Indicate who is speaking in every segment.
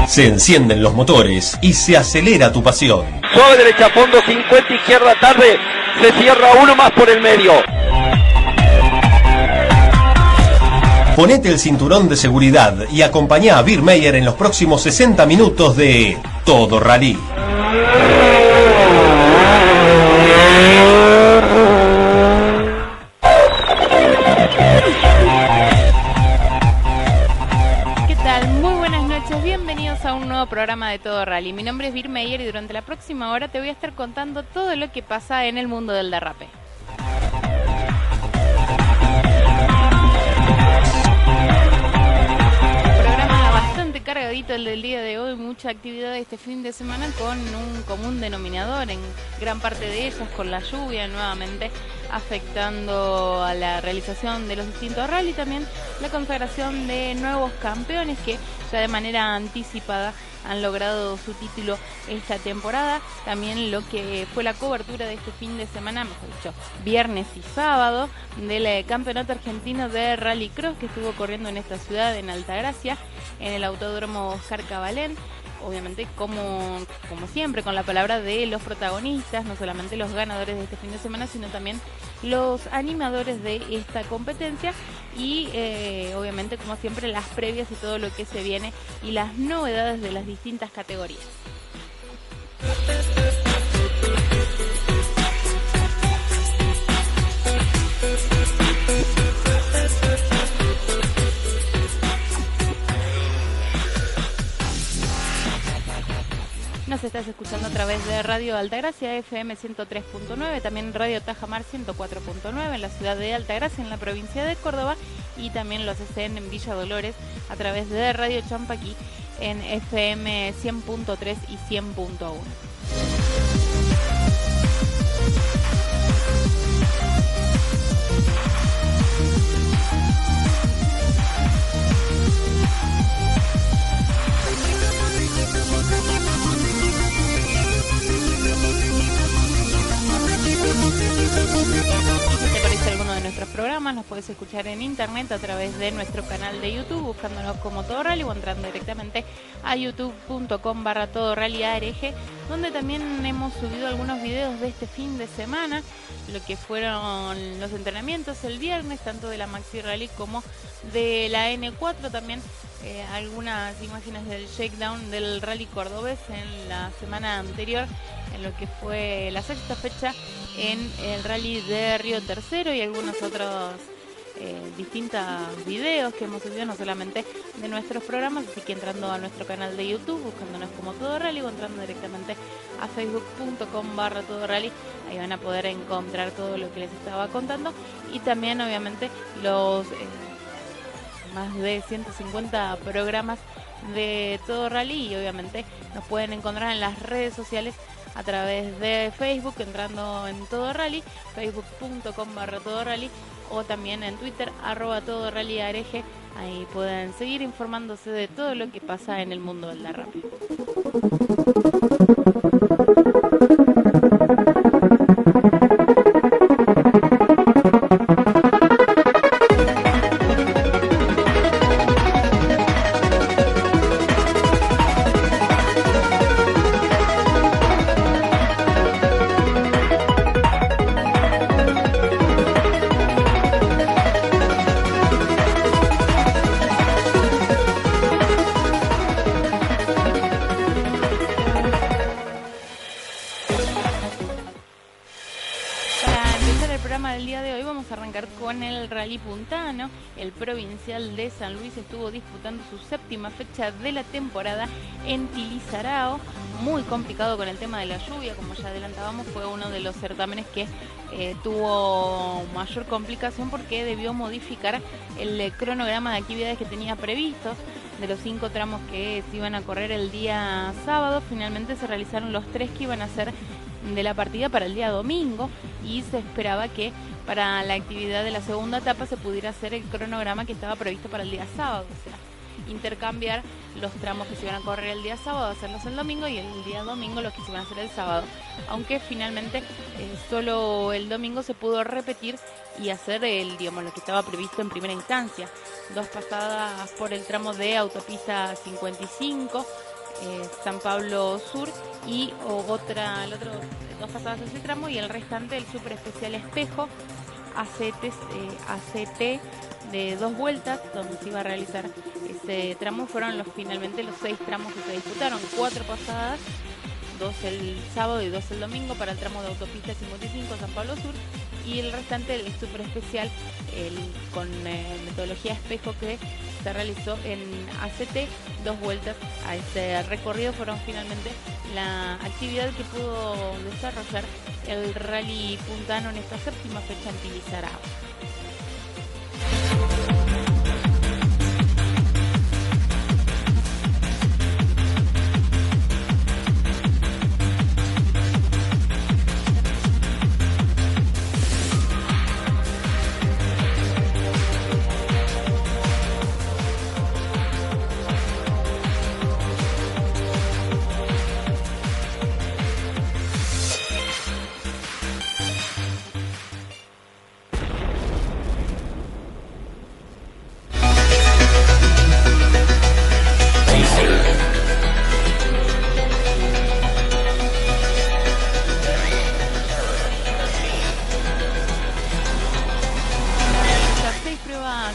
Speaker 1: Se encienden los motores y se acelera tu pasión.
Speaker 2: Suave derecha, fondo 50, izquierda tarde, se cierra uno más por el medio.
Speaker 1: Ponete el cinturón de seguridad y acompañá a Beer Meyer en los próximos 60 minutos de Todo Rally.
Speaker 3: Programa de Todo Rally. Mi nombre es Beer Meyer y durante la próxima hora te voy a estar contando todo lo que pasa en el mundo del derrape. Programa bastante cargadito el del día de hoy, mucha actividad este fin de semana con un común denominador en gran parte de ellas, con la lluvia nuevamente afectando a la realización de los distintos rally, también la consagración de nuevos campeones que ya de manera anticipada han logrado su título esta temporada, también lo que fue la cobertura de este fin de semana, mejor dicho, viernes y sábado, del campeonato argentino de rallycross que estuvo corriendo en esta ciudad, en Altagracia, en el autódromo Oscar Cabalén. Obviamente, como siempre, con la palabra de los protagonistas, no solamente los ganadores de este fin de semana, sino también los animadores de esta competencia y obviamente, como siempre, las previas y todo lo que se viene y las novedades de las distintas categorías. Nos estás escuchando a través de Radio Altagracia, FM 103.9, también Radio Tajamar 104.9 en la ciudad de Altagracia, en la provincia de Córdoba, y también lo haces en Villa Dolores a través de Radio Champaquí en FM 100.3 y 100.1. Si te parece alguno de nuestros programas, nos puedes escuchar en internet a través de nuestro canal de YouTube, buscándonos como Todo Rally o entrando directamente a youtube.com/TodoRallyARG, donde también hemos subido algunos videos de este fin de semana, lo que fueron los entrenamientos el viernes, tanto de la Maxi Rally como de la N4, también algunas imágenes del shakedown del Rally Cordobés en la semana anterior, en lo que fue la sexta fecha en el Rally de Río Tercero, y algunos otros distintos videos que hemos subido, no solamente de nuestros programas, así que entrando a nuestro canal de YouTube, buscándonos como Todo Rally, o entrando directamente a facebook.com/TodoRally, ahí van a poder encontrar todo lo que les estaba contando, y también obviamente los más de 150 programas de Todo Rally, y obviamente nos pueden encontrar en las redes sociales a través de Facebook, entrando en Todo Rally, facebook.com/TodoRally, o también en Twitter, @TodoRallyARG. Ahí pueden seguir informándose de todo lo que pasa en el mundo del derrape. Puntano, el provincial de San Luis estuvo disputando su séptima fecha de la temporada en Tilizarao, muy complicado con el tema de la lluvia, como ya adelantábamos, fue uno de los certámenes que tuvo mayor complicación porque debió modificar el cronograma de actividades que tenía previstos. De los 5 tramos que se iban a correr el día sábado, finalmente se realizaron los 3 que iban a ser de la partida para el día domingo, y se esperaba que para la actividad de la segunda etapa se pudiera hacer el cronograma que estaba previsto para el día sábado. O sea, intercambiar los tramos que se iban a correr el día sábado, hacerlos el domingo, y el día domingo los que se iban a hacer el sábado. Aunque finalmente solo el domingo se pudo repetir y hacer lo que estaba previsto en primera instancia. 2 pasadas por el tramo de autopista 55, San Pablo Sur, y el otro 2 pasadas ese tramo, y el restante el super especial Espejo ACT de 2 vueltas, donde se iba a realizar ese tramo. Fueron finalmente los 6 tramos que se disputaron, 4 pasadas, 2 el sábado y 2 el domingo para el tramo de autopista 55 San Pablo Sur, y el restante el super especial con metodología Espejo, que se realizó en ACT, 2 vueltas a ese recorrido. Fueron finalmente la actividad que pudo desarrollar el Rally Puntano en esta 7ª fecha en Tibisarao.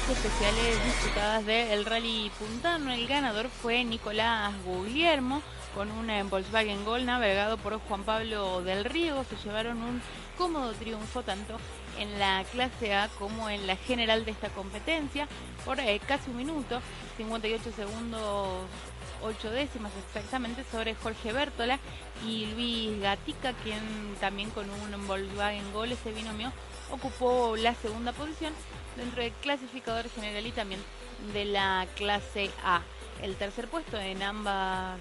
Speaker 3: Especiales disputadas del Rally Puntano. El ganador fue Nicolás Guglielmo con un Volkswagen Gol navegado por Juan Pablo del Riego. Se llevaron un cómodo triunfo tanto en la clase A como en la general de esta competencia por casi 1 minuto, 58 segundos 8 décimas exactamente, sobre Jorge Bértola y Luis Gatica, quien también con un Volkswagen Gol, ese binomio, ocupó la 2ª posición dentro del clasificador general y también de la clase A. El tercer puesto en ambas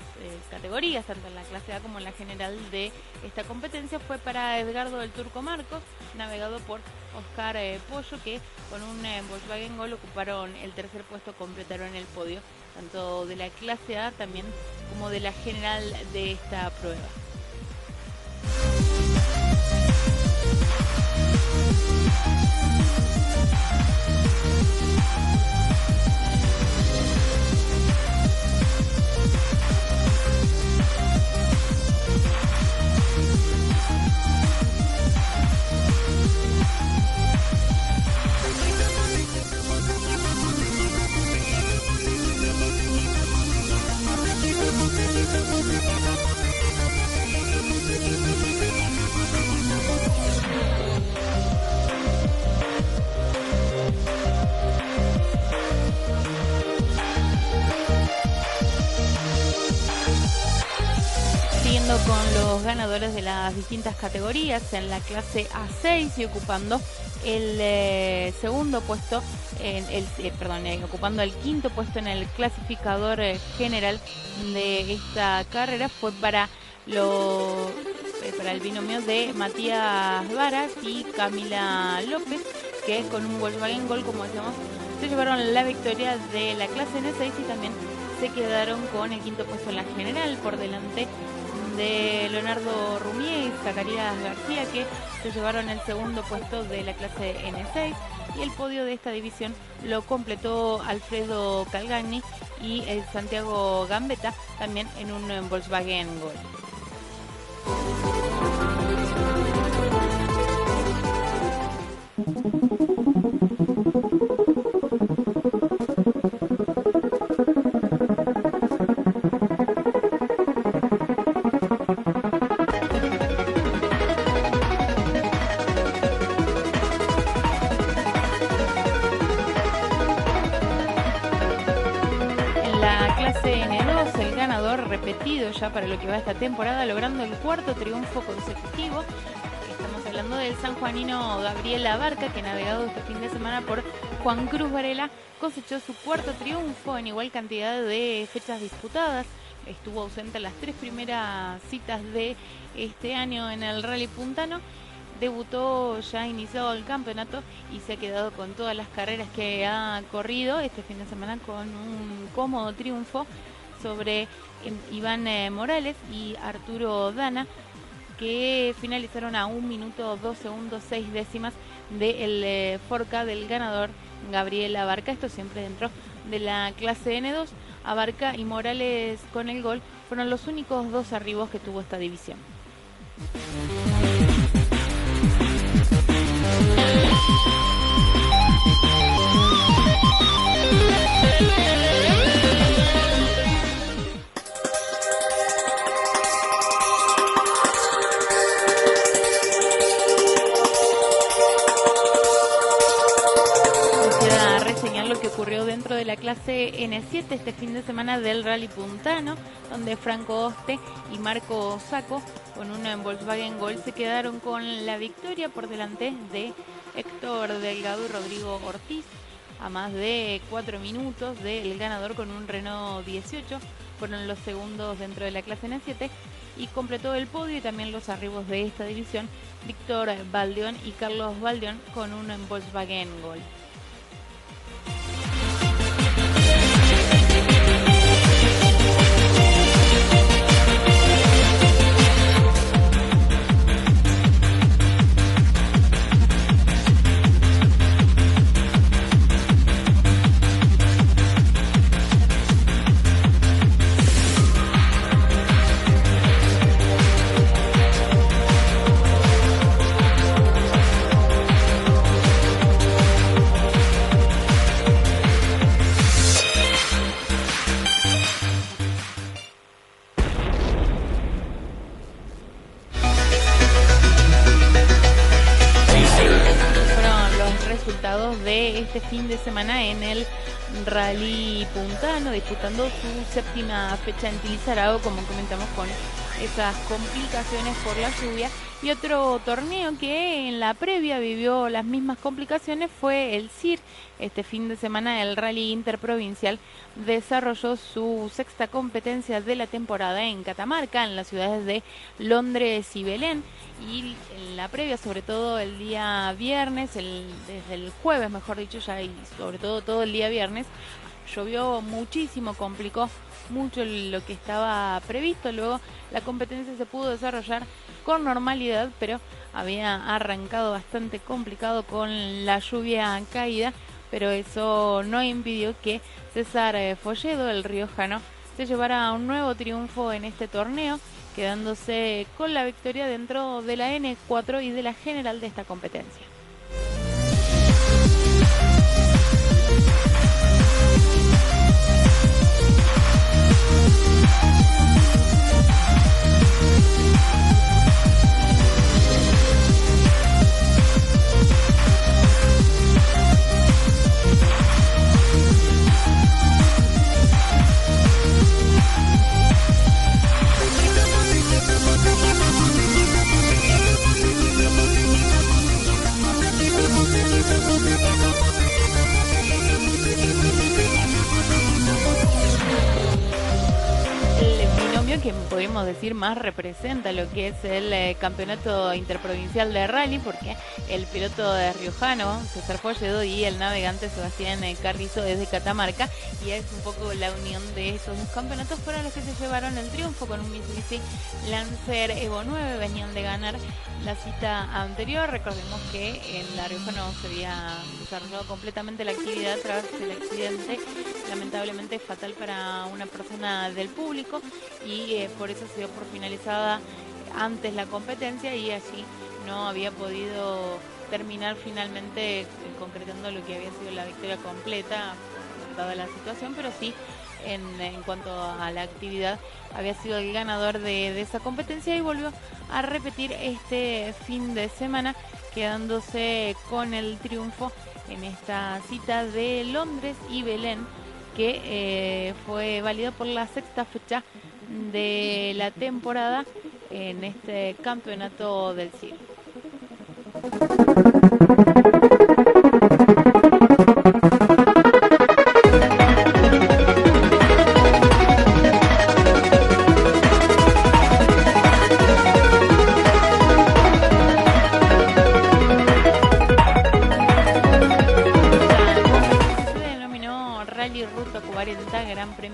Speaker 3: categorías, tanto en la clase A como en la general de esta competencia, fue para Edgardo del Turco Marcos, navegado por Oscar Pollo, que con un Volkswagen Gol ocuparon el tercer puesto, completaron el podio, tanto de la clase A también como de la general de esta prueba. Con los ganadores de las distintas categorías en la clase A6 y ocupando el segundo puesto, ocupando el 5.º puesto en el clasificador general de esta carrera, fue para el binomio de Matías Varas y Camila López, que con un Volkswagen Gol, como decíamos, se llevaron la victoria de la clase N6 y también se quedaron con el 5.º puesto en la general, por delante de Leonardo Rumier y Zacarías García, que se llevaron el segundo puesto de la clase N6, y el podio de esta división lo completó Alfredo Calgagni y Santiago Gambetta, también en un Volkswagen Gol. Repetido ya para lo que va esta temporada, logrando el 4.º triunfo consecutivo. Estamos hablando del sanjuanino Gabriel Abarca, que navegado este fin de semana por Juan Cruz Varela, cosechó su 4.º triunfo en igual cantidad de fechas disputadas. Estuvo ausente en las 3 primeras citas de este año en el Rally Puntano. debutó ya iniciado el campeonato y se ha quedado con todas las carreras que ha corrido este fin de semana con un cómodo triunfo sobre Iván Morales y Arturo Dana, que finalizaron a 1 minuto 2 segundos 6 décimas del forca del ganador Gabriel Abarca. Esto siempre dentro de la clase N2. Abarca y Morales con el gol fueron los únicos dos arribos que tuvo esta división. Lo que ocurrió dentro de la clase N7 este fin de semana del Rally Puntano, donde Franco Oste y Marco Saco con un Volkswagen Gol se quedaron con la victoria por delante de Héctor Delgado y Rodrigo Ortiz a más de 4 minutos del ganador con un Renault 18. Fueron los segundos dentro de la clase N7 y completó el podio y también los arribos de esta división Víctor Baldeón y Carlos Baldeón con un Volkswagen Gol. De este fin de semana en el Rally Puntano, disputando su séptima fecha en Tilizarao, como comentamos, con esas complicaciones por la lluvia. Y otro torneo que en la previa vivió las mismas complicaciones fue el CIR. Este fin de semana el Rally Interprovincial desarrolló su sexta competencia de la temporada en Catamarca, en las ciudades de Londres y Belén. Y en la previa, sobre todo el día viernes, desde el jueves, mejor dicho, ya, y sobre todo el día viernes, llovió muchísimo, complicó mucho lo que estaba previsto. Luego la competencia se pudo desarrollar con normalidad, pero había arrancado bastante complicado con la lluvia caída, pero eso no impidió que César Folledo, el riojano, se llevara un nuevo triunfo en este torneo, quedándose con la victoria dentro de la N4 y de la general de esta competencia. Que podemos decir más representa lo que es el campeonato interprovincial de rally, porque el piloto de riojano César Folledo y el navegante Sebastián Carrizo desde Catamarca, y es un poco la unión de estos dos campeonatos, fueron los que se llevaron el triunfo con un Mitsubishi Lancer Evo 9. Venían de ganar la cita anterior. Recordemos que en la riojano se había desarrollado completamente la actividad tras el accidente lamentablemente fatal para una persona del público, y por eso se dio por finalizada antes la competencia, y así no había podido terminar finalmente concretando lo que había sido la victoria completa dada la situación, pero sí en cuanto a la actividad había sido el ganador de esa competencia, y volvió a repetir este fin de semana, quedándose con el triunfo en esta cita de Londres y Belén, que fue válida por la sexta fecha de la temporada en este campeonato del CIR.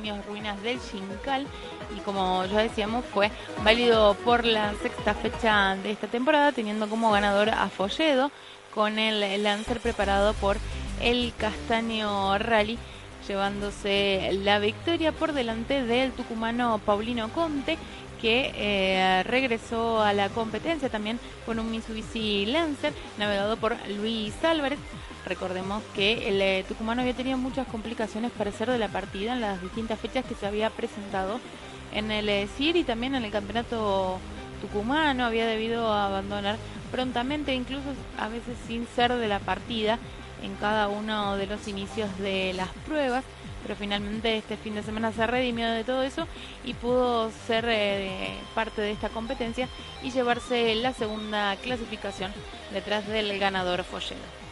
Speaker 3: Premios Ruinas del Xincal y como ya decíamos fue válido por la sexta fecha de esta temporada, teniendo como ganador a Folledo con el Lancer preparado por el Castaño Rally, llevándose la victoria por delante del tucumano Paulino Conte, que regresó a la competencia también con un Mitsubishi Lancer navegado por Luis Álvarez. Recordemos que el tucumano había tenido muchas complicaciones para hacer de la partida en las distintas fechas que se había presentado en el CIR y también en el campeonato tucumano. Había debido abandonar prontamente, incluso a veces sin ser de la partida en cada uno de los inicios de las pruebas, pero finalmente este fin de semana se redimió de todo eso y pudo ser parte de esta competencia y llevarse la segunda clasificación detrás del ganador Folledo.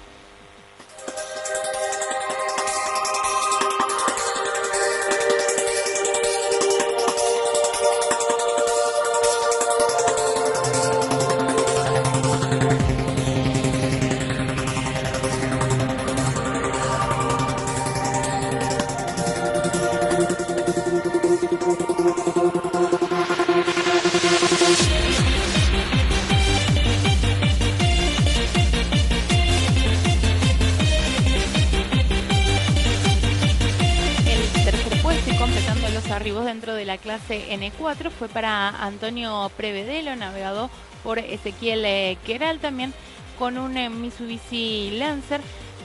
Speaker 3: Arribos dentro de la clase N4 fue para Antonio Prevedelo, navegado por Ezequiel Queral, también con un Mitsubishi Lancer.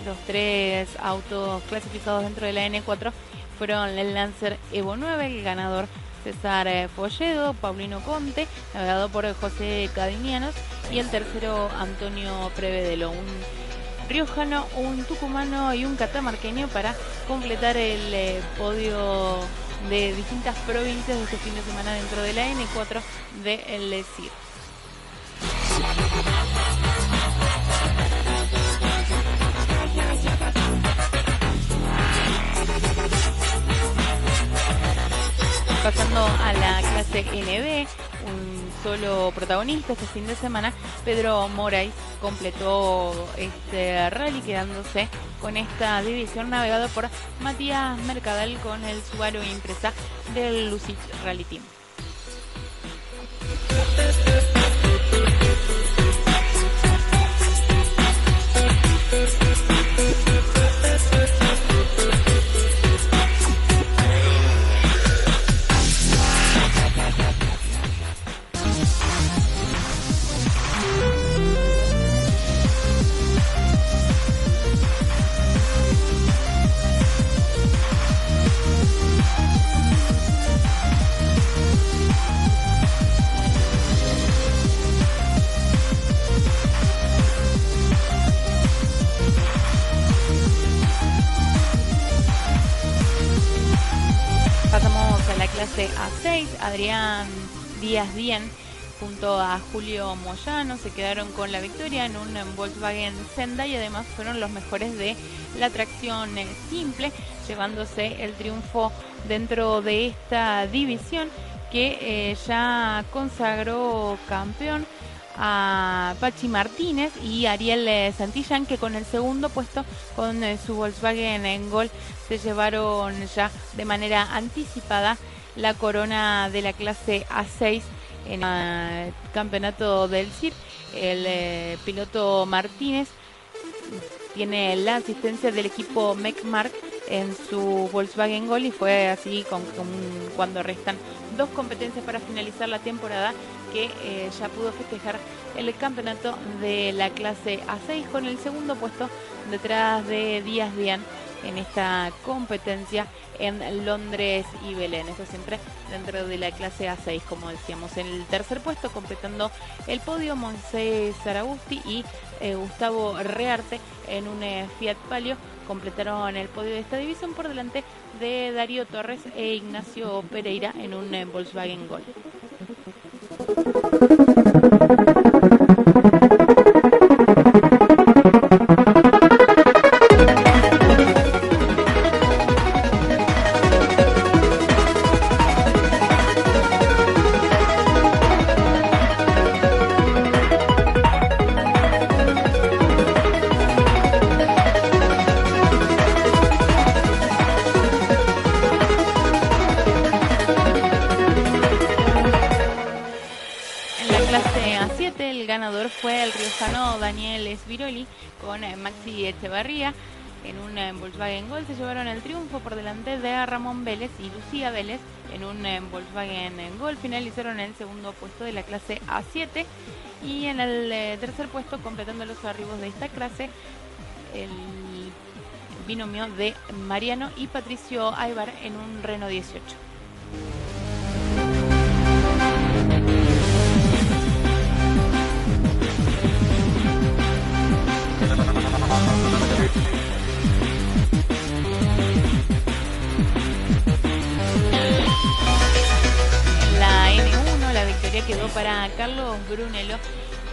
Speaker 3: Los tres autos clasificados dentro de la N4 fueron el Lancer Evo 9, el ganador César Folledo, Paulino Conte, navegado por José Cadinianos, y el tercero Antonio Prevedelo, un riojano, un tucumano y un catamarqueño para completar el podio de distintas provincias de este fin de semana dentro de la N4 de CIR. Pasando a la clase NB, un solo protagonista este fin de semana, Pedro Moraes, completó este rally quedándose con esta división, navegado por Matías Mercadal con el Subaru Impresa del Lucid Rally Team. A6, Adrián Díaz Dien junto a Julio Moyano se quedaron con la victoria en un Volkswagen Senda y además fueron los mejores de la tracción simple, llevándose el triunfo dentro de esta división que ya consagró campeón a Pachi Martínez y Ariel Santillán, que con el segundo puesto con su Volkswagen en Gol se llevaron ya de manera anticipada la corona de la clase A6 en el campeonato del CIR. El piloto Martínez tiene la asistencia del equipo Mecmark en su Volkswagen Gol y fue así cuando restan dos competencias para finalizar la temporada que ya pudo festejar el campeonato de la clase A6 con el segundo puesto detrás de Díaz Dian en esta competencia en Londres y Belén. Esto siempre dentro de la clase A6, como decíamos. En el tercer puesto, completando el podio, Moisés Zaragusti y Gustavo Rearte en un Fiat Palio completaron el podio de esta división por delante de Darío Torres e Ignacio Pereira en un Volkswagen Gol. fue el riojano Daniel Sviroli con Maxi Echevarría. En un Volkswagen Gol se llevaron el triunfo por delante de Ramón Vélez y Lucía Vélez. En un Volkswagen Gol finalizaron en el segundo puesto de la clase A7. Y en el tercer puesto, completando los arribos de esta clase, el binomio de Mariano y Patricio Aybar en un Renault 18. Quedó para Carlos Brunello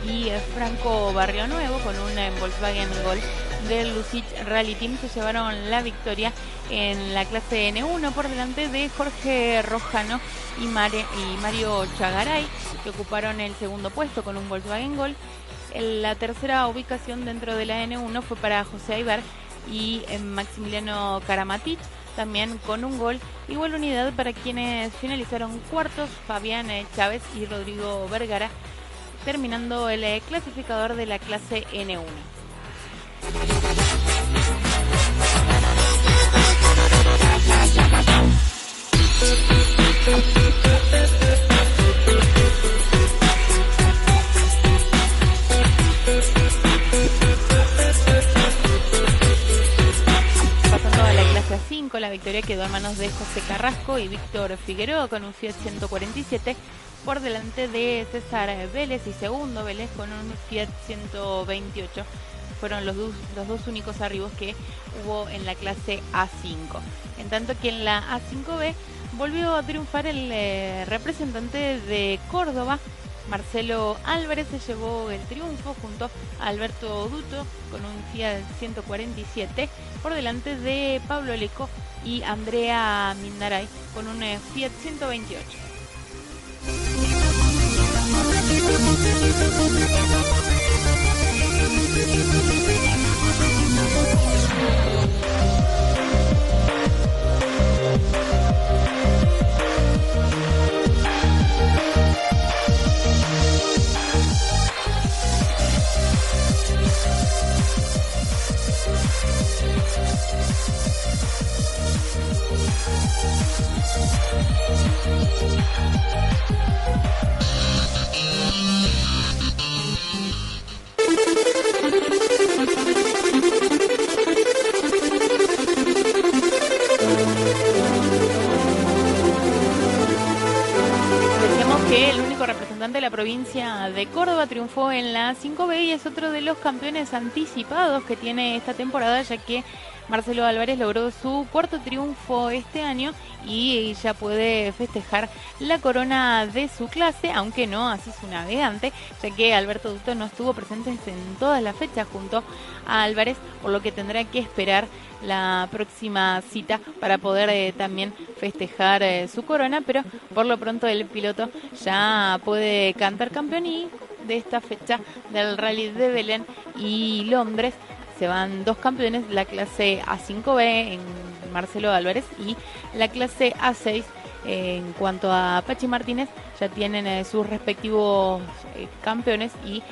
Speaker 3: y Franco Barrio Nuevo con un Volkswagen Gol del Lucich Rally Team. Se llevaron la victoria en la clase N1 por delante de Jorge Rojano y Mario Chagaray, que ocuparon el segundo puesto con un Volkswagen Gol. La tercera ubicación dentro de la N1 fue para José Aybar y Maximiliano Karamatich, también con un gol. Igual unidad para quienes finalizaron cuartos, Fabián Chávez y Rodrigo Vergara, terminando el clasificador de la clase N1. La victoria quedó en manos de José Carrasco y Víctor Figueroa con un Fiat 147 por delante de César Vélez y Segundo Vélez con un Fiat 128. Fueron los dos únicos arribos que hubo en la clase A5. En tanto que en la A5B volvió a triunfar el representante de Córdoba, Marcelo Álvarez. Se llevó el triunfo junto a Alberto Duto con un Fiat 147 por delante de Pablo Leco y Andrea Mindaray con un Fiat 128. De la provincia de Córdoba triunfó en la 5B y es otro de los campeones anticipados que tiene esta temporada, ya que Marcelo Álvarez logró su cuarto triunfo este año y ya puede festejar la corona de su clase, aunque no así su navegante, ya que Alberto Duto no estuvo presente en todas las fechas junto a Álvarez, por lo que tendrá que esperar la próxima cita para poder también festejar su corona, pero por lo pronto el piloto ya puede cantar campeón. Y de esta fecha del Rally de Belén y Londres se van dos campeones, la clase A5B en Marcelo Álvarez y la clase A6 en cuanto a Pachi Martínez. Ya tienen sus respectivos campeones y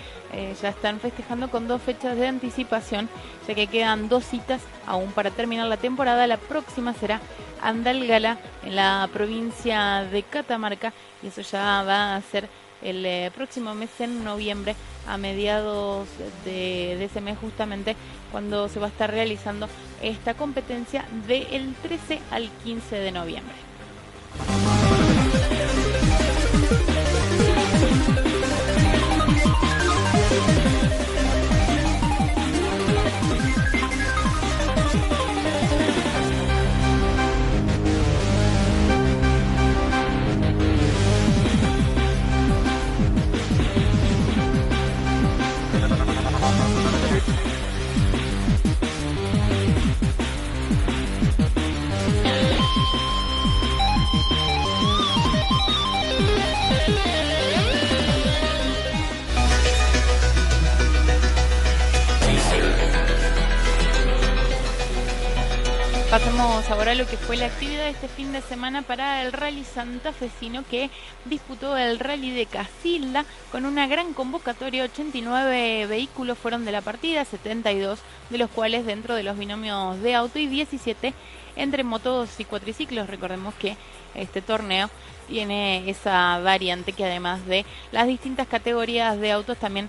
Speaker 3: ya están festejando con 2 fechas de anticipación, ya que quedan 2 citas aún para terminar la temporada. La próxima será Andalgalá en la provincia de Catamarca y eso ya va a ser el próximo mes, en noviembre, a mediados de ese mes justamente, cuando se va a estar realizando esta competencia del 13 al 15 de noviembre. Pasemos ahora a lo que fue la actividad de este fin de semana para el Rally Santafesino, que disputó el Rally de Casilda con una gran convocatoria. 89 vehículos fueron de la partida, 72 de los cuales dentro de los binomios de auto y 17 entre motos y cuatriciclos. Recordemos que este torneo tiene esa variante que además de las distintas categorías de autos también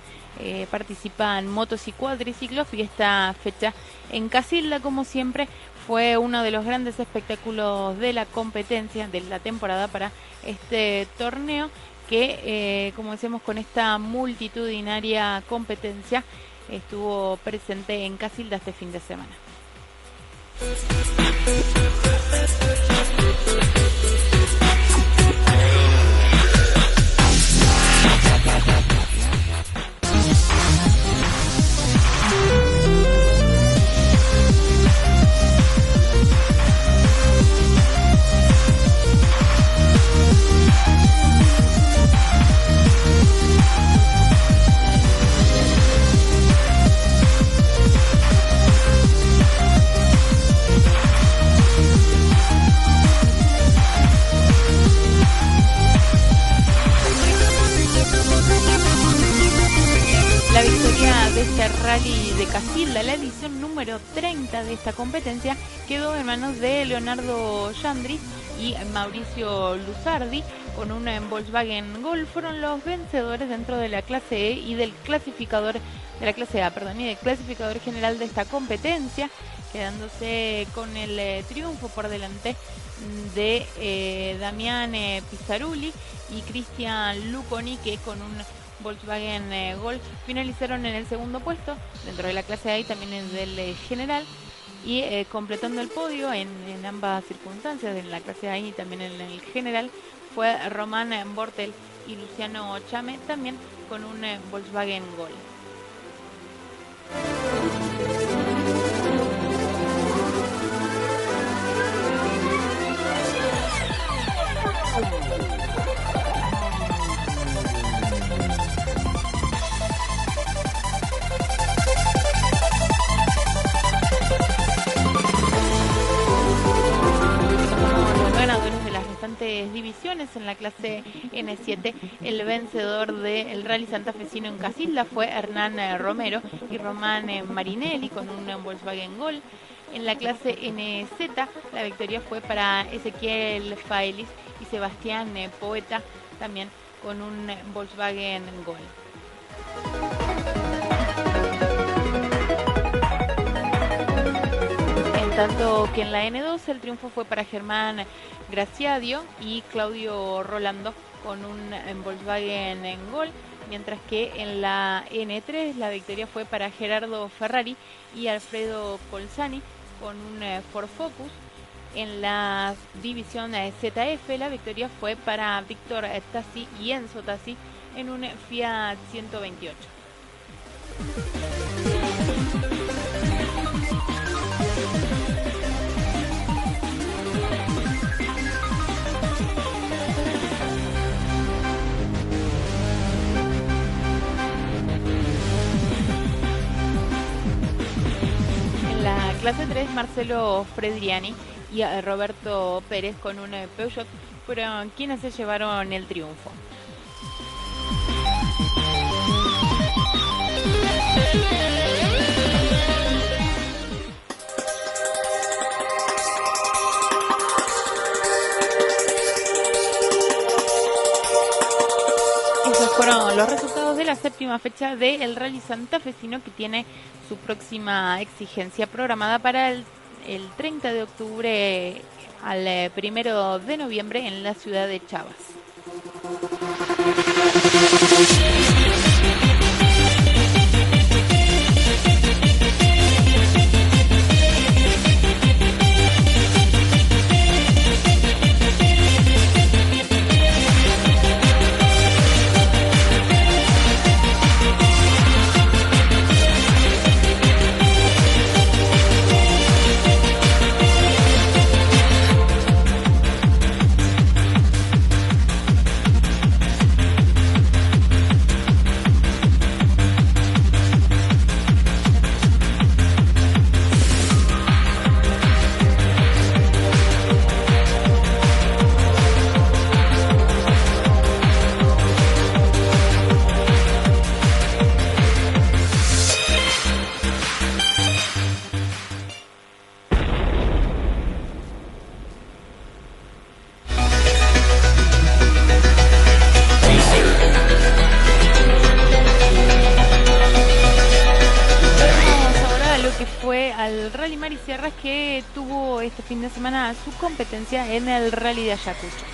Speaker 3: participan motos y cuatriciclos, y esta fecha en Casilda, como siempre, fue uno de los grandes espectáculos de la competencia de la temporada para este torneo que, como decíamos, con esta multitudinaria competencia estuvo presente en Casilda este fin de semana. La victoria de este Rally de Casilda, la edición número 30 de esta competencia, quedó en manos de Leonardo Yandri y Mauricio Luzardi con un Volkswagen Gol. Fueron los vencedores dentro de la clase E y del clasificador de la clase A, y del clasificador general de esta competencia, quedándose con el triunfo por delante de Damián Pizzarulli y Cristian Luconi, que con un Volkswagen Gol finalizaron en el segundo puesto dentro de la clase A y también en el general, y completando el podio en ambas circunstancias, en la clase A y también en el general, fue Román Bortel y Luciano Chame, también con un Volkswagen Gol. Divisiones en la clase N7, el vencedor del Rally Santafesino en Casilda fue Hernán Romero y Román Marinelli con un Volkswagen Gol. En la clase NZ la victoria fue para Ezequiel Faelis y Sebastián Poeta, también con un Volkswagen Gol. Tanto que en la N2 el triunfo fue para Germán Graciadio y Claudio Rolando con un Volkswagen Gol, mientras que en la N3 la victoria fue para Gerardo Ferrari y Alfredo Colzani con un Ford Focus. En la división ZF la victoria fue para Víctor Tassi y Enzo Tassi en un Fiat 128. Clase 3, Marcelo Fredriani y Roberto Pérez con un Peugeot fueron quienes se llevaron el triunfo. Esos fueron los resultados de la séptima fecha del Rally Santafesino, que tiene su próxima exigencia programada para el 30 de octubre al 1 de noviembre en la ciudad de Chavas. que fue al Rally Marisierras, que tuvo este fin de semana su competencia en el Rally de Ayacucho.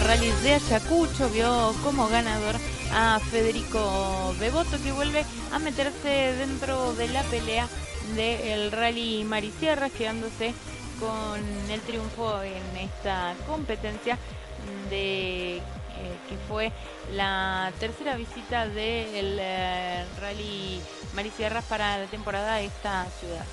Speaker 3: Rally de Ayacucho vio como ganador a Federico Devoto, que vuelve a meterse dentro de la pelea del Rally Marisierras, quedándose con el triunfo en esta competencia de que fue la tercera visita del Rally Marisierras para la temporada de esta ciudad.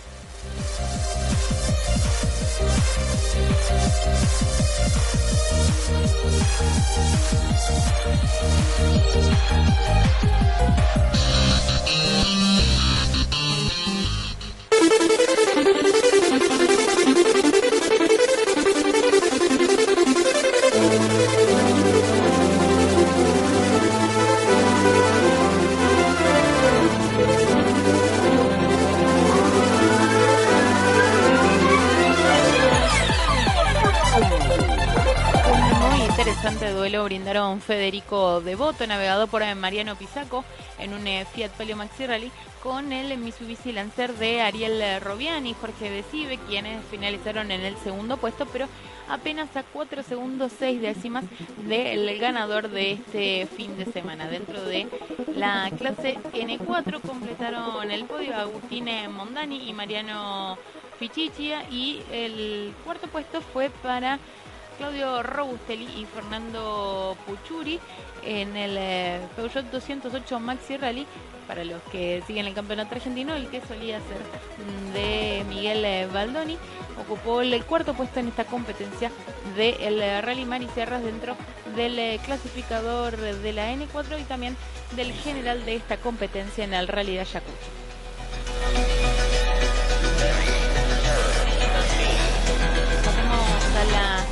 Speaker 3: Interesante duelo brindaron Federico Devoto, navegado por Mariano Pisaco, en un Fiat Palio Maxi Rally, con el Mitsubishi Lancer de Ariel Robiani y Jorge Decibe, quienes finalizaron en el segundo puesto, pero apenas a 4 segundos 6 décimas del ganador de este fin de semana. Dentro de la clase N4 completaron el podio Agustín Mondani y Mariano Pichichia, y el cuarto puesto fue para Claudio Robustelli y Fernando Puchuri en el Peugeot 208 Maxi Rally. Para los que siguen el campeonato argentino, el que solía ser de Miguel Baldoni, ocupó el cuarto puesto en esta competencia del Rally Marisierras dentro del clasificador de la N4 y también del general de esta competencia en el Rally de Ayacucho. Pasamos a la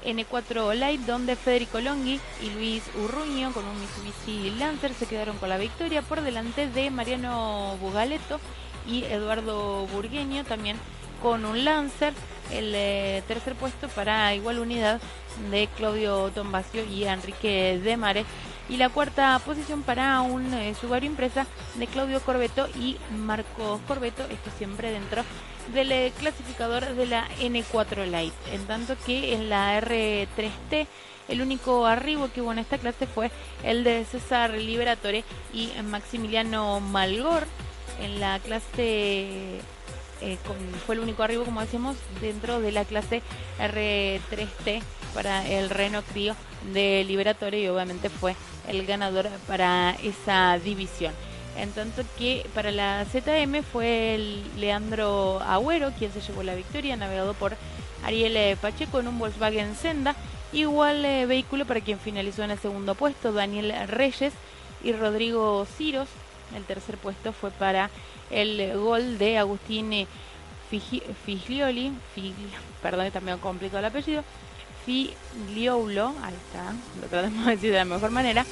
Speaker 3: N4 Light, donde Federico Longhi y Luis Urruño con un Mitsubishi Lancer se quedaron con la victoria por delante de Mariano Bugaleto y Eduardo Burgueño, también con un Lancer. El tercer puesto para igual unidad de Claudio Tombacio y Enrique Demare, y la cuarta posición para un Subaru Impresa de Claudio Corbeto y Marcos Corbeto, esto siempre dentro del clasificador de la N4 Light. En tanto que en la R3T el único arribo que hubo en esta clase fue el de César Liberatore y Maximiliano Malgor. En la clase fue el único arribo, como decíamos, dentro de la clase R3T para el Renault Clio de Liberatore, y obviamente fue el ganador para esa división. En tanto que para la ZM fue el Leandro Agüero quien se llevó la victoria, navegado por Ariel Pacheco en un Volkswagen Senda. Igual vehículo para quien finalizó en el segundo puesto, Daniel Reyes y Rodrigo Ciros. El tercer puesto fue para el Gol de Agustín Figlioli, perdón, también complicado el apellido, Figliolo, ahí está, lo tratamos de decir de la mejor manera,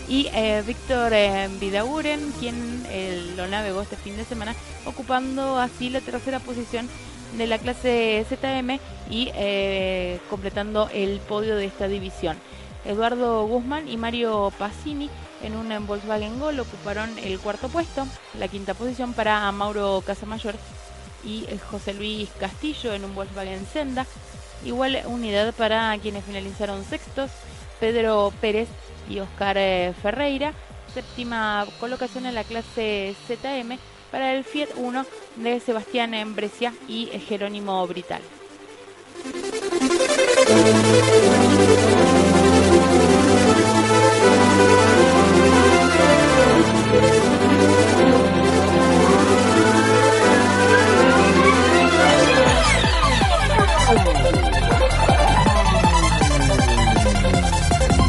Speaker 3: y Víctor Vidaguren, quien lo navegó este fin de semana, ocupando así la tercera posición de la clase ZM y completando el podio de esta división. Eduardo Guzmán y Mario Pacini en un Volkswagen Gol ocuparon el cuarto puesto. La quinta posición para Mauro Casamayor y José Luis Castillo en un Volkswagen Senda. Igual unidad para quienes finalizaron sextos, Pedro Pérez y Oscar Ferreira. Séptima colocación en la clase ZM para el Fiat Uno de Sebastián Brescia y Jerónimo Brital.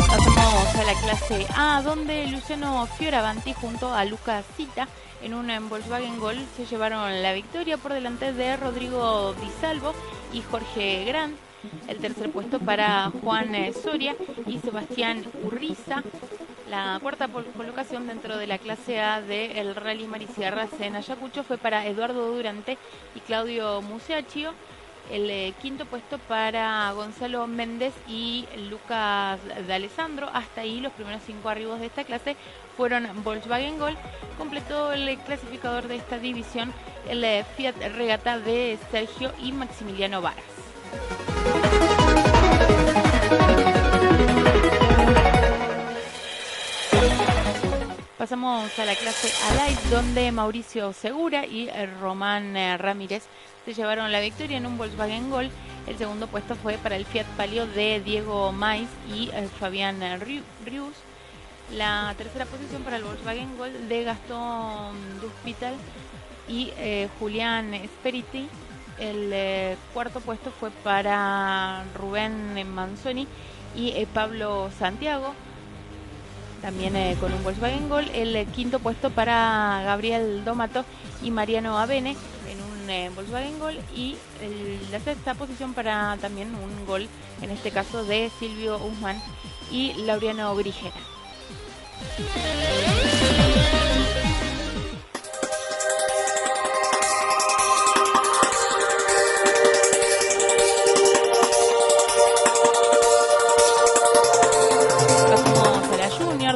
Speaker 3: Pasamos a la clase A, donde Luciano Fioravanti junto a Lucas Cita en un Volkswagen Gol se llevaron la victoria por delante de Rodrigo Di Salvo y Jorge Grant. El tercer puesto para Juan Soria y Sebastián Urriza. La cuarta colocación dentro de la clase A del Rally Marisierras en Ayacucho fue para Eduardo Durante y Claudio Musacchio. El quinto puesto para Gonzalo Méndez y Lucas D'Alessandro. Hasta ahí los primeros 5 arribos de esta clase fueron Volkswagen Gol. Completó el clasificador de esta división el Fiat Regata de Sergio y Maximiliano Varas. Pasamos a la clase A-Light, donde Mauricio Segura y Román Ramírez se llevaron la victoria en un Volkswagen Gol. El segundo puesto fue para el Fiat Palio de Diego Maiz y Fabián Rius. La tercera posición para el Volkswagen Gol de Gastón Duspital y Julián Speriti. El cuarto puesto fue para Rubén Manzoni y Pablo Santiago, también con un Volkswagen Gol. El quinto puesto para Gabriel Domato y Mariano Avene en un Volkswagen Gol. Y la sexta posición para también un Gol, en este caso de Silvio Usman y Laureano Grigera.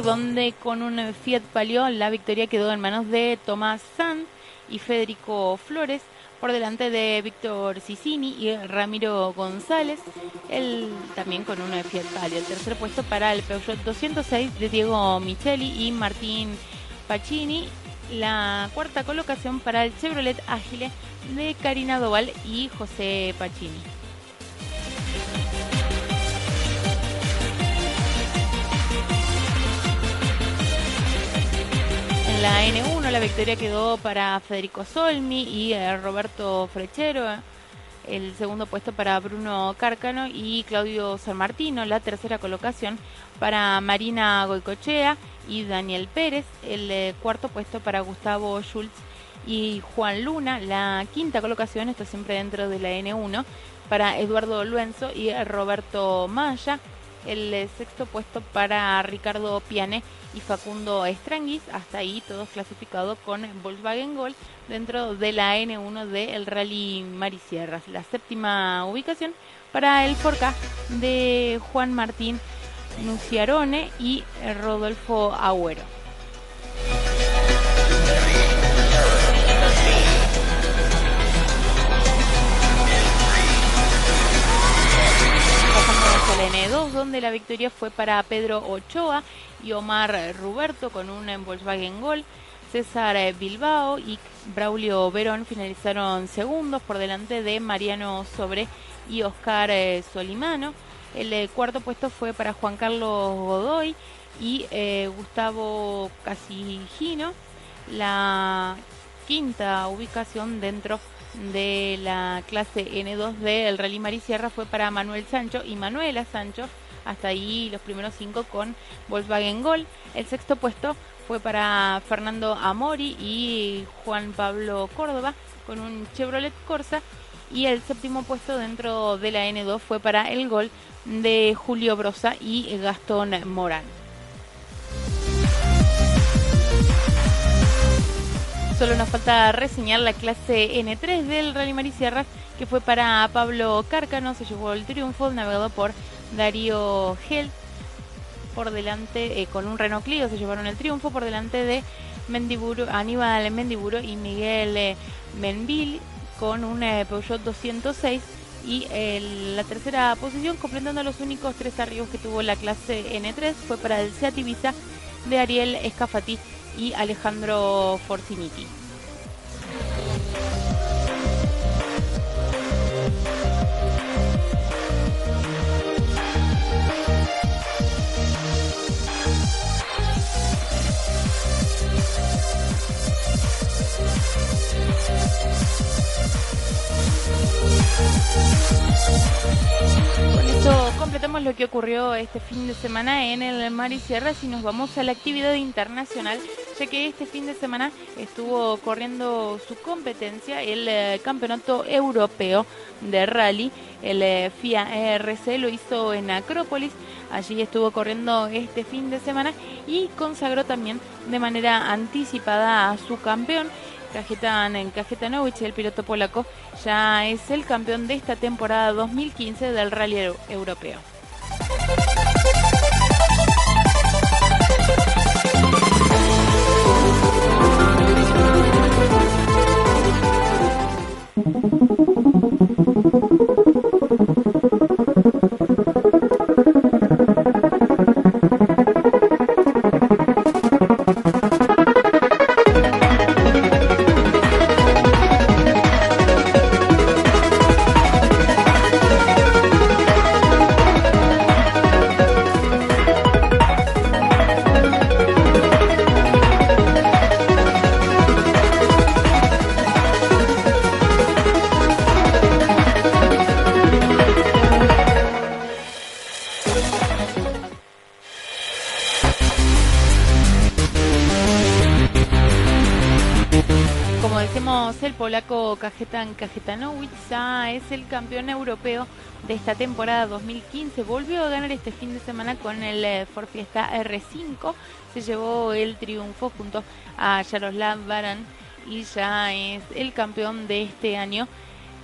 Speaker 3: Donde con un Fiat Palio la victoria quedó en manos de Tomás Sanz y Federico Flores, por delante de Víctor Cicini y Ramiro González. Él también con un Fiat Palio. El tercer puesto para el Peugeot 206 de Diego Micheli y Martín Pacini. La cuarta colocación para el Chevrolet Ágile de Karina Doval y José Pacini. En la N1 la victoria quedó para Federico Solmi y Roberto Frechero. El segundo puesto para Bruno Cárcano y Claudio San Martino. La tercera colocación para Marina Goicochea y Daniel Pérez. El cuarto puesto para Gustavo Schultz y Juan Luna. La quinta colocación, esto siempre dentro de la N1, para Eduardo Luenzo y Roberto Maya. El sexto puesto para Ricardo Piane y Facundo Estranguis. Hasta ahí todos clasificados con Volkswagen Gol dentro de la N1 del Rally Marisierras. La séptima ubicación para el Forca de Juan Martín Nuciarone y Rodolfo Agüero. El N2, donde la victoria fue para Pedro Ochoa y Omar Ruberto con un Volkswagen Gol. César Bilbao y Braulio Verón finalizaron segundos por delante de Mariano Sobre y Oscar Solimano. El cuarto puesto fue para Juan Carlos Godoy y Gustavo Casijino. La quinta ubicación dentro de la clase N2 del Rally Marisierra fue para Manuel Sancho y Manuela Sancho. Hasta ahí los primeros 5 con Volkswagen Gol. El sexto puesto fue para Fernando Amori y Juan Pablo Córdoba con un Chevrolet Corsa. Y el séptimo puesto dentro de la N2 fue para el Gol de Julio Brosa y Gastón Morán. Solo nos falta reseñar la clase N3 del Rally Marisierras, que fue para Pablo Cárcano. Se llevó el triunfo, navegado por Darío Gel. Por delante, con un Renault Clio, se llevaron el triunfo por delante de Aníbal Mendiburo y Miguel Menville. con un Peugeot 206 y la tercera posición, completando los únicos 3 arribos que tuvo la clase N3, fue para el Seat Ibiza de Ariel Scafati y Alejandro Forciniti. Con esto completamos lo que ocurrió este fin de semana en el Mar y Sierra y nos vamos a la actividad internacional, ya que este fin de semana estuvo corriendo su competencia, el Campeonato Europeo de Rally, el FIA ERC lo hizo en Acrópolis. Allí estuvo corriendo este fin de semana y consagró también de manera anticipada a su campeón. Kajetanowicz, el piloto polaco, ya es el campeón de esta temporada 2015 del Rally Europeo. El polaco Kajetanowicz es el campeón europeo de esta temporada 2015. Volvió a ganar este fin de semana con el Ford Fiesta R5. Se llevó el triunfo junto a Jaroslav Baran y ya es el campeón de este año,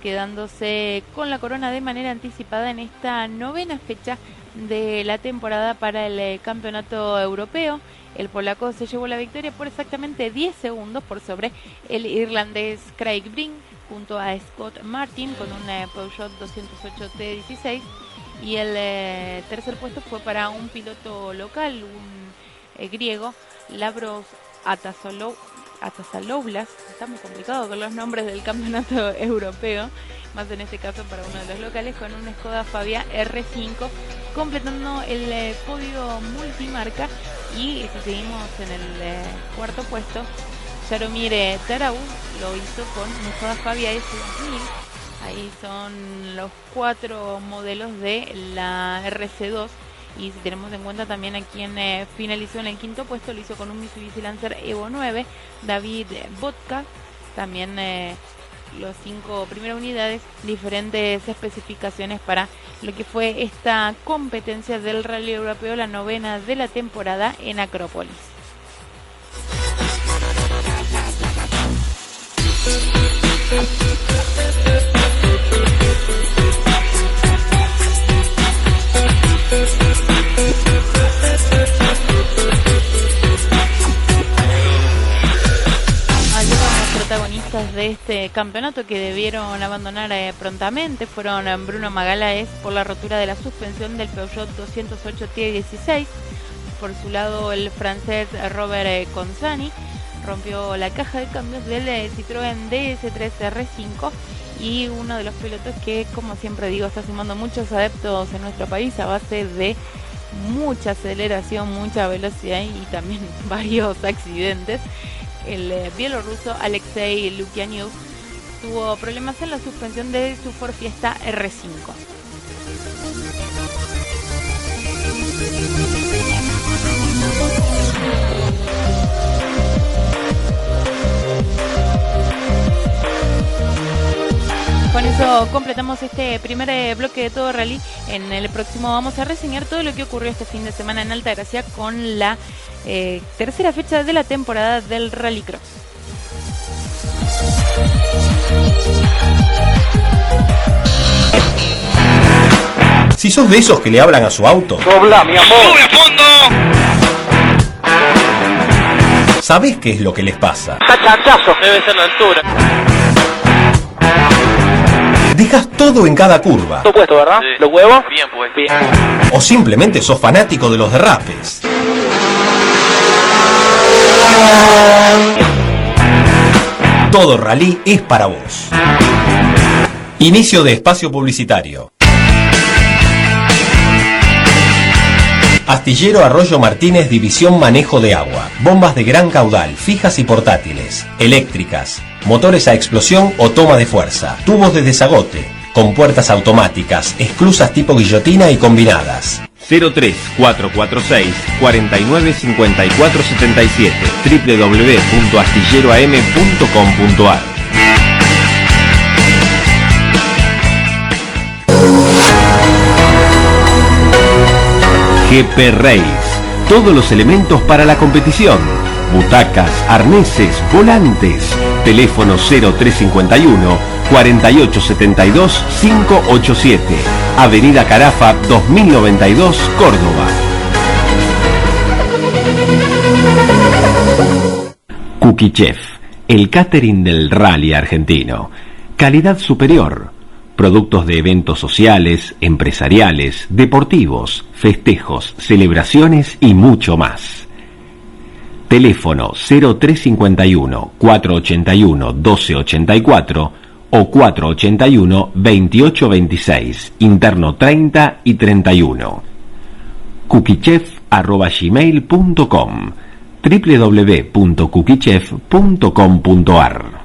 Speaker 3: quedándose con la corona de manera anticipada en esta 9ª fecha de la temporada para el campeonato europeo. El polaco se llevó la victoria por exactamente 10 segundos por sobre el irlandés Craig Brink, junto a Scott Martin con un Peugeot 208 T16, y el tercer puesto fue para un piloto local, un griego, Lavros Atasaloulas. Está muy complicado con los nombres del campeonato europeo, más en este caso para uno de los locales, con un Skoda Fabia R5, completando el podio multimarca. Y si seguimos en el cuarto puesto, Jaromir Tarau lo hizo con un Skoda Fabia S2000. Ahí son los 4 modelos de la RC2. Y si tenemos en cuenta también a quien finalizó en el quinto puesto, lo hizo con un Mitsubishi Lancer Evo 9, David Vodka. También los 5 primeras unidades, diferentes especificaciones para lo que fue esta competencia del Rally Europeo, la 9ª de la temporada en Acrópolis. Protagonistas de este campeonato que debieron abandonar prontamente fueron Bruno Magalaes por la rotura de la suspensión del Peugeot 208 T16. Por su lado, el francés Robert Consani rompió la caja de cambios del Citroën DS3 R5, y uno de los pilotos que, como siempre digo, está sumando muchos adeptos en nuestro país a base de mucha aceleración, mucha velocidad y también varios accidentes. El bielorruso Alexei Lukianiuk tuvo problemas en la suspensión de su Ford Fiesta R5. Con eso completamos este primer bloque de Todo Rally. En el próximo vamos a reseñar todo lo que ocurrió este fin de semana en Altagracia con la tercera fecha de la temporada del Rallycross.
Speaker 1: Si sos de esos que le hablan a su auto,
Speaker 2: Dobla, mi amor. ¡Sube a fondo!
Speaker 1: ¿sabés qué es lo que les pasa?
Speaker 2: Está chanchazo. Debe ser la altura.
Speaker 1: dejas todo en cada curva.
Speaker 2: Todo puesto, ¿verdad?
Speaker 4: Sí.
Speaker 2: ¿Los huevos?
Speaker 4: Bien, pues.
Speaker 2: Bien.
Speaker 1: O simplemente sos fanático de los derrapes. Todo Rally es para vos. Inicio de espacio publicitario. Astillero Arroyo Martínez, división manejo de agua. Bombas de gran caudal, fijas y portátiles, eléctricas, motores a explosión o toma de fuerza, tubos de desagote, con puertas automáticas, esclusas tipo guillotina y combinadas.
Speaker 5: 03446 495477 www.astilleroam.com.ar. GP Race, todos los elementos para la competición, butacas, arneses, volantes, teléfono 0351 4872 587, Avenida Carafa 2092, Córdoba. Cookie Chef, el catering del rally argentino. Calidad superior. Productos de eventos sociales, empresariales, deportivos, festejos, celebraciones y mucho más. Teléfono 0351 481 1284 o 481 2826, interno 30 y 31. cookieChef@gmail.com, www.cookieChef.com.ar.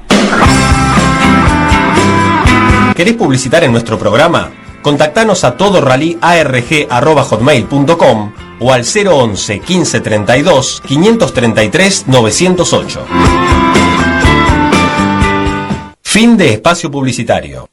Speaker 1: ¿Querés publicitar en nuestro programa? Contactanos a todorallyarg@hotmail.com o al 011 1532 533 908. Fin de espacio publicitario.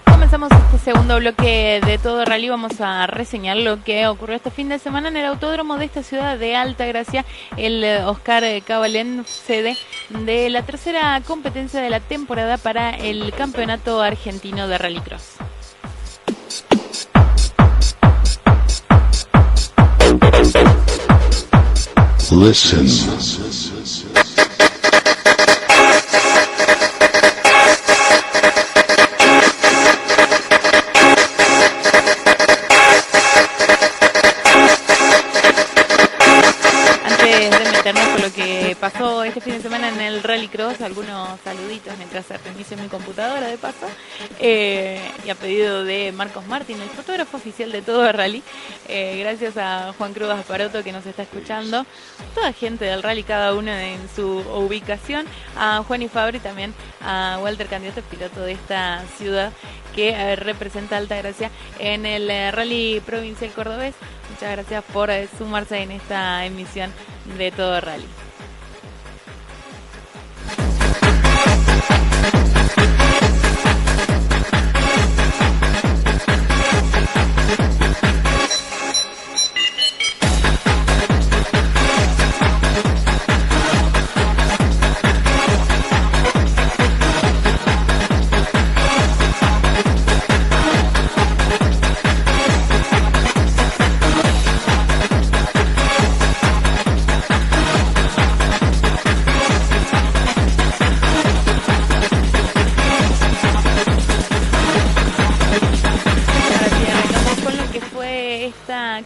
Speaker 3: Comenzamos este segundo bloque de Todo Rally. Vamos a reseñar lo que ocurrió este fin de semana en el autódromo de esta ciudad de Altagracia. El Oscar Cabalén, sede de la tercera competencia de la temporada para el Campeonato Argentino de Rallycross.
Speaker 6: Listen.
Speaker 3: Lo que pasó este fin de semana en el Rallycross, algunos saluditos mientras se reinicia mi computadora de paso, y a pedido de Marcos Martín, el fotógrafo oficial de Todo Rally. Gracias a Juan Cruz Aparoto que nos está escuchando, toda gente del rally, cada uno en su ubicación, a Juan y Fabri, también a Walter Candidato, piloto de esta ciudad que representa Altagracia en el Rally Provincial Cordobés. Muchas gracias por sumarse en esta emisión de Todo Rally.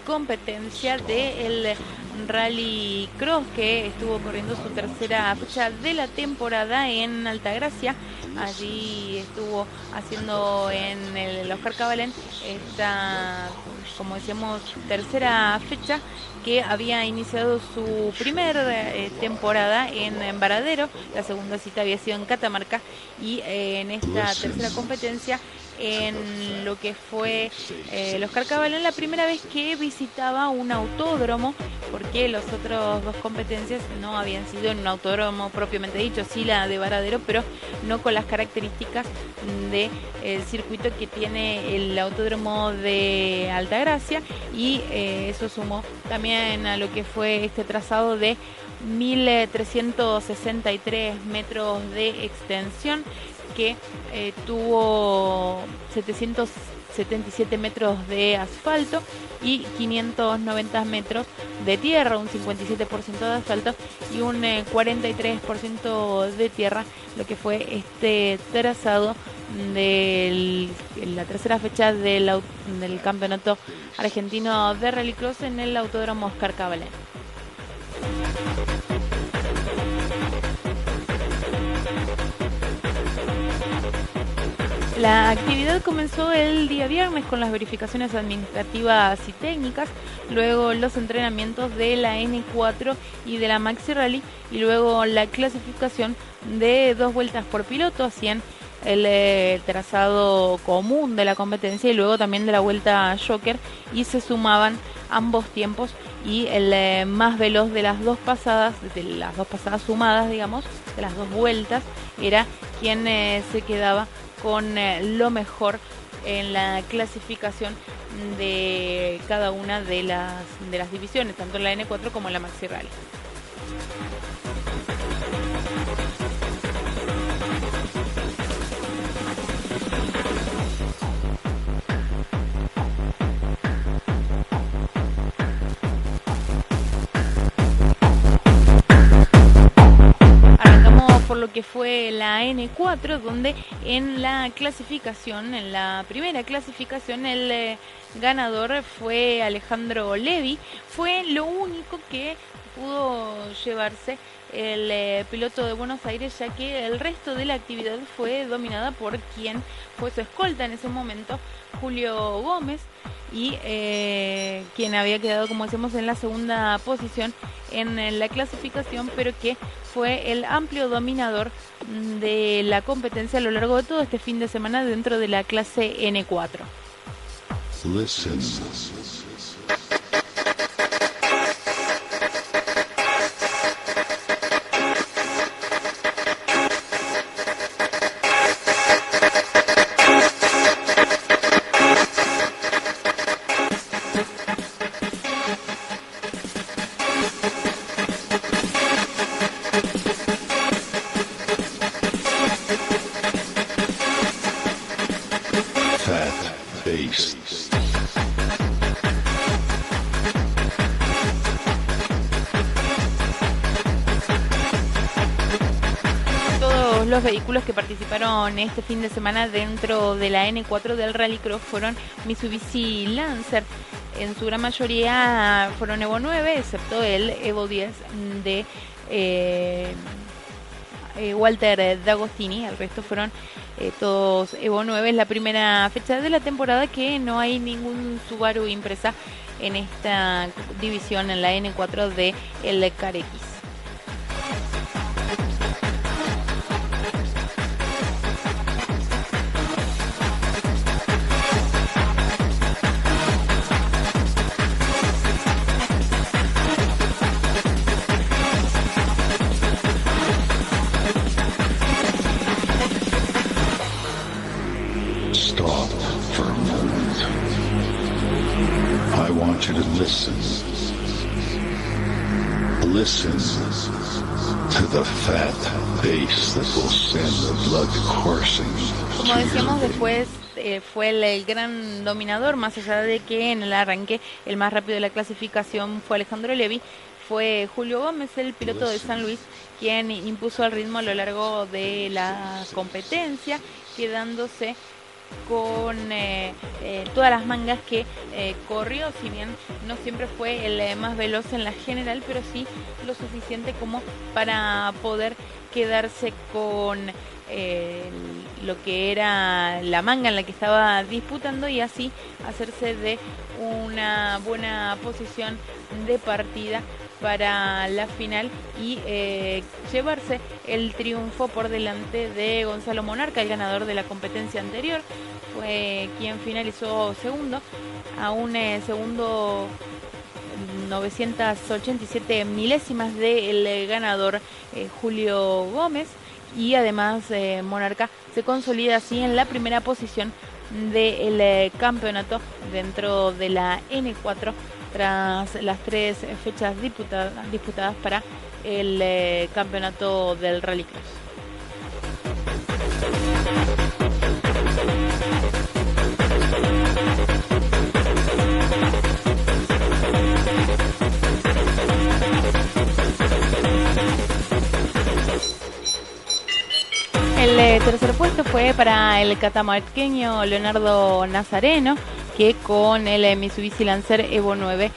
Speaker 3: Competencia del Rallycross, que estuvo corriendo su tercera fecha de la temporada en Altagracia. Allí estuvo haciendo en el Oscar Cabalén esta, como decíamos, tercera fecha, que había iniciado su primer temporada en Varadero. La segunda cita había sido en Catamarca, y en esta tercera competencia en lo que fue el Oscar Cabalén, la primera vez que visitaba un autódromo, porque las otras dos competencias no habían sido en un autódromo propiamente dicho, sí la de Varadero, pero no con las características del circuito que tiene el autódromo de Altagracia, y eso sumó también a lo que fue este trazado de 1.363 metros de extensión, que tuvo 700 77 metros de asfalto y 590 metros de tierra, un 57% de asfalto y un 43% de tierra, lo que fue este trazado de la tercera fecha del campeonato argentino de rallycross en el Autódromo Oscar Cabalén. La actividad comenzó el día viernes con las verificaciones administrativas y técnicas, luego los entrenamientos de la N4 y de la Maxi Rally y luego la clasificación de 2 vueltas por piloto, hacían el trazado común de la competencia y luego también de la vuelta Joker y se sumaban ambos tiempos y el más veloz de las dos pasadas sumadas, digamos, de las 2 vueltas, era quien se quedaba con lo mejor en la clasificación de cada una de las divisiones, tanto en la N4 como en la Maxi Rally. Por lo que fue la N4, donde en la primera clasificación, el ganador fue Alejandro Levi. Fue lo único que pudo llevarse el piloto de Buenos Aires, ya que el resto de la actividad fue dominada por quien fue su escolta en ese momento, Julio Gómez, y quien había quedado, como decimos, en la segunda posición en la clasificación, pero que fue el amplio dominador de la competencia a lo largo de todo este fin de semana dentro de la clase N4.
Speaker 6: Listen.
Speaker 3: Los vehículos que participaron este fin de semana dentro de la N4 del Rallycross fueron Mitsubishi Lancer. En su gran mayoría fueron Evo 9, excepto el Evo 10 de Walter D'Agostini. El resto fueron todos Evo 9. Es la primera fecha de la temporada que no hay ningún Subaru Impreza en esta división, en la N4 de el CAR-X.
Speaker 6: Listen to the fat bass that will send the blood coursing.
Speaker 3: Como decíamos, después fue el gran dominador, más allá de que en el arranque el más rápido de la clasificación fue Alejandro Levi, fue Julio Gómez, el piloto de San Luis, quien impuso el ritmo a lo largo de la competencia, quedándose con todas las mangas que corrió, si bien no siempre fue el más veloz en la general, pero sí lo suficiente como para poder quedarse con lo que era la manga en la que estaba disputando y así hacerse de una buena posición de partida para la final y llevarse el triunfo por delante de Gonzalo Monarca, el ganador de la competencia anterior. Fue quien finalizó segundo, a un segundo 987 milésimas del ganador Julio Gómez, y además Monarca se consolida así en la primera posición del campeonato dentro de la N4 tras las 3 fechas disputadas para el campeonato del Rallycross. tercer puesto fue para el catamarqueño Leonardo Nazareno, que con el Mitsubishi Lancer Evo 9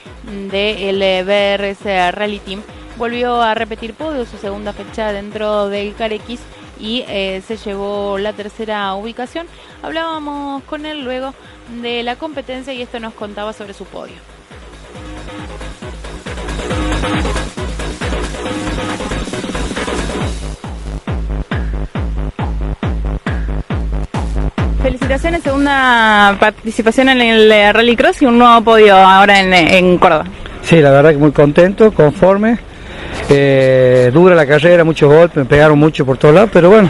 Speaker 3: del BRS Rally Team volvió a repetir podio, su segunda fecha dentro del Carex, y se llevó la tercera ubicación. Hablábamos con él luego de la competencia y esto nos contaba sobre su podio. Felicitaciones, segunda participación en el Rallycross y un nuevo podio ahora en Córdoba.
Speaker 4: Sí, la verdad que muy contento, conforme. Dura la carrera, muchos golpes, me pegaron mucho por todos lados, pero bueno,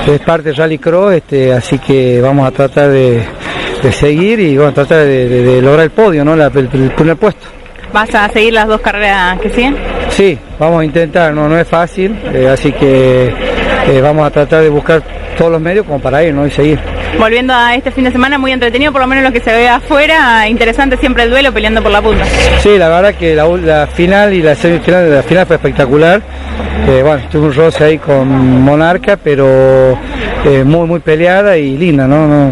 Speaker 4: es parte del Rallycross, así que vamos a tratar de seguir y bueno, tratar de lograr el podio, ¿no? El primer puesto.
Speaker 3: ¿Vas a seguir las dos carreras que siguen?
Speaker 4: Sí, vamos a intentar, no es fácil, así que vamos a tratar de buscar todos los medios como para ir, ¿no? Y seguir.
Speaker 3: Volviendo a este fin de semana, muy entretenido, por lo menos lo que se ve afuera, interesante siempre el duelo peleando por la punta.
Speaker 4: Sí, la verdad que la final y la semifinal de la final fue espectacular. Bueno, tuve un roce ahí con Monarca, pero muy peleada y linda, ¿no?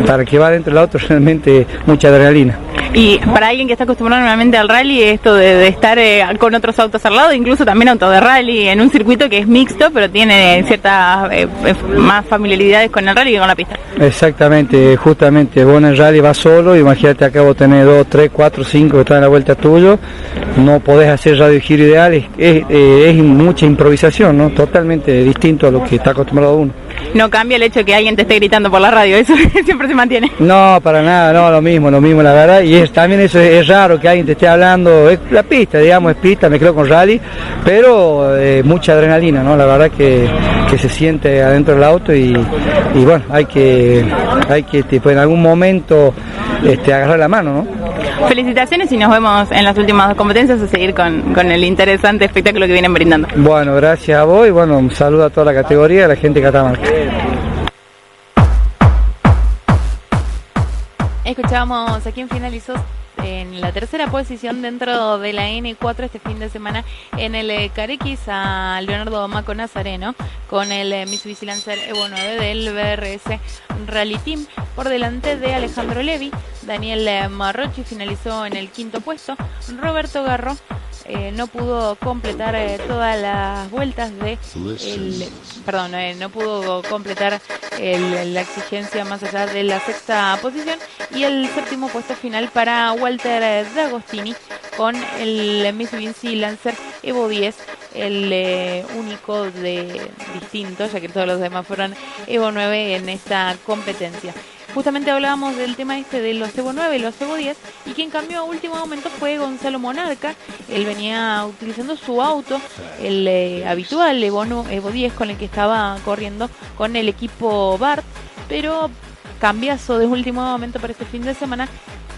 Speaker 4: Para que va dentro del auto realmente mucha adrenalina.
Speaker 3: Y para alguien que está acostumbrado normalmente al rally, esto de estar con otros autos al lado, incluso también auto de rally en un circuito que es mixto, pero tiene ciertas más familiaridades con el rally que con la pista. Exactamente,
Speaker 4: justamente, vos en el rally vas solo, imagínate acá vos tenés 2, 3, 4, 5 que están a la vuelta tuyo, no podés hacer radio giro ideal, es mucha improvisación, ¿no? Totalmente distinto a lo que está acostumbrado uno.
Speaker 3: No cambia el hecho de que alguien te esté gritando por la radio, eso siempre se mantiene.
Speaker 4: No, para nada, no, lo mismo la verdad, y también eso es raro que alguien te esté hablando, es la pista, digamos, es pista, me quedo con rally, pero mucha adrenalina, ¿no? La verdad que se siente adentro del auto y bueno, hay que pues, en algún momento agarrar la mano, ¿no?
Speaker 3: Felicitaciones y nos vemos en las últimas dos competencias a seguir con el interesante espectáculo que vienen brindando.
Speaker 4: Bueno, gracias a vos y bueno, un saludo a toda la categoría, a la gente de Catamarca.
Speaker 3: Escuchamos a quien finalizó en la tercera posición dentro de la N4 este fin de semana en el Carex, a Leonardo Maco Nazareno con el Mitsubishi Lancer Evo 9 del BRS Rally Team, por delante de Alejandro Levi. Daniel Marrochi finalizó en el quinto puesto. Roberto Garro no pudo completar todas las vueltas no pudo completar la exigencia más allá de la sexta posición, y el séptimo puesto final para Walter D'Agostini con el Mitsubishi Lancer Evo 10, el único distinto, ya que todos los demás fueron Evo 9 en esta competencia. Justamente hablábamos del tema de los Evo 9 y los Evo 10, y quien cambió a último momento fue Gonzalo Monarca. Él venía utilizando su auto, el habitual Evo 10 con el que estaba corriendo con el equipo Bart, pero cambiazo de último momento para este fin de semana.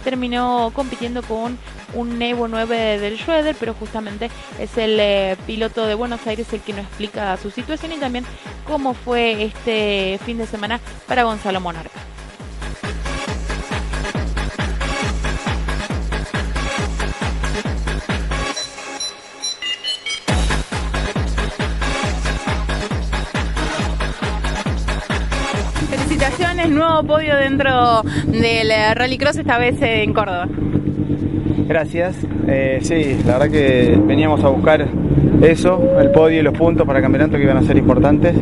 Speaker 3: Terminó compitiendo con un Evo 9 del Schroeder, pero justamente es el piloto de Buenos Aires el que nos explica su situación y también cómo fue este fin de semana para Gonzalo Monarca. Felicitaciones, nuevo podio dentro del Rallycross, esta vez en Córdoba.
Speaker 7: Gracias, sí, la verdad que veníamos a buscar eso, el podio y los puntos para el campeonato que iban a ser importantes.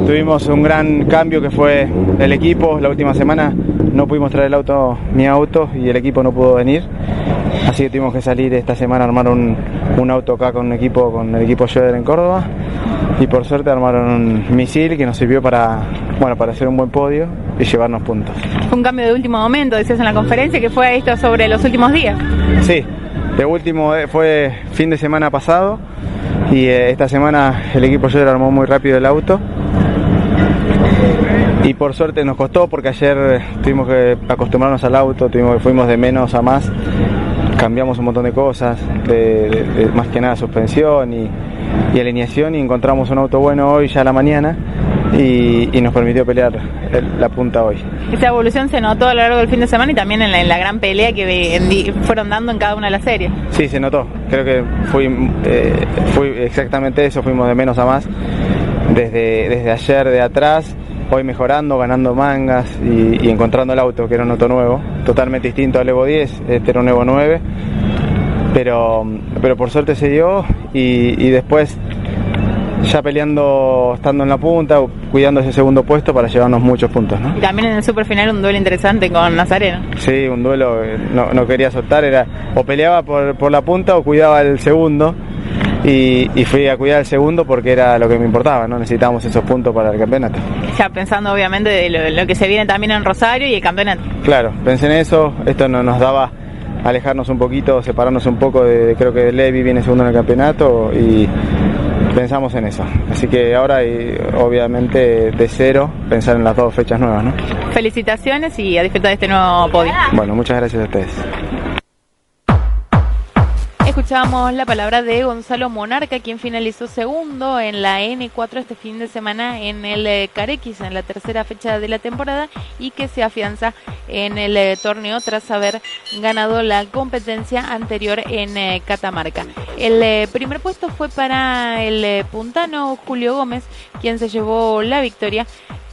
Speaker 7: Tuvimos un gran cambio que fue el equipo, la última semana no pudimos traer mi auto y el equipo no pudo venir, así que tuvimos que salir esta semana a armar un auto acá con el equipo Schroeder en Córdoba, y por suerte armaron un misil que nos sirvió para hacer un buen podio y llevarnos puntos.
Speaker 3: Fue un cambio de último momento, decías en la conferencia, que fue esto sobre los últimos días.
Speaker 7: Sí, de último fue fin de semana pasado y esta semana el equipo Schroeder armó muy rápido el auto y por suerte nos costó porque ayer tuvimos que acostumbrarnos al auto, fuimos de menos a más, cambiamos un montón de cosas, de más que nada suspensión y alineación, y encontramos un auto bueno hoy ya a la mañana y nos permitió pelear la punta hoy.
Speaker 3: Esa evolución se notó a lo largo del fin de semana y también en la gran pelea que fueron dando en cada una de las series.
Speaker 7: Sí, se notó, creo que fue exactamente eso, fuimos de menos a más. desde ayer de atrás, hoy mejorando, ganando mangas y encontrando el auto, que era un auto nuevo, totalmente distinto al Evo 10, este era un Evo 9, pero por suerte se dio y después ya peleando, estando en la punta, cuidando ese segundo puesto para llevarnos muchos puntos, ¿no?
Speaker 3: Y también en el superfinal un duelo interesante con Nazareno.
Speaker 7: Sí, un duelo que no quería soltar, era o peleaba por la punta o cuidaba el segundo. Y fui a cuidar el segundo porque era lo que me importaba, ¿no? Necesitábamos esos puntos para el campeonato.
Speaker 3: Ya pensando obviamente de lo que se viene también en Rosario y el campeonato.
Speaker 7: Claro, pensé en eso, esto nos daba alejarnos un poquito, separarnos un poco creo que Levi viene segundo en el campeonato y pensamos en eso. Así que ahora obviamente de cero pensar en las 2 fechas nuevas, ¿no?
Speaker 3: Felicitaciones y a disfrutar de este nuevo podio.
Speaker 7: Bueno, muchas gracias a ustedes.
Speaker 3: Escuchábamos la palabra de Gonzalo Monarca, quien finalizó segundo en la N4 este fin de semana en el Carequis, en la tercera fecha de la temporada, y que se afianza en el torneo tras haber ganado la competencia anterior en Catamarca. El primer puesto fue para el puntano Julio Gómez, quien se llevó la victoria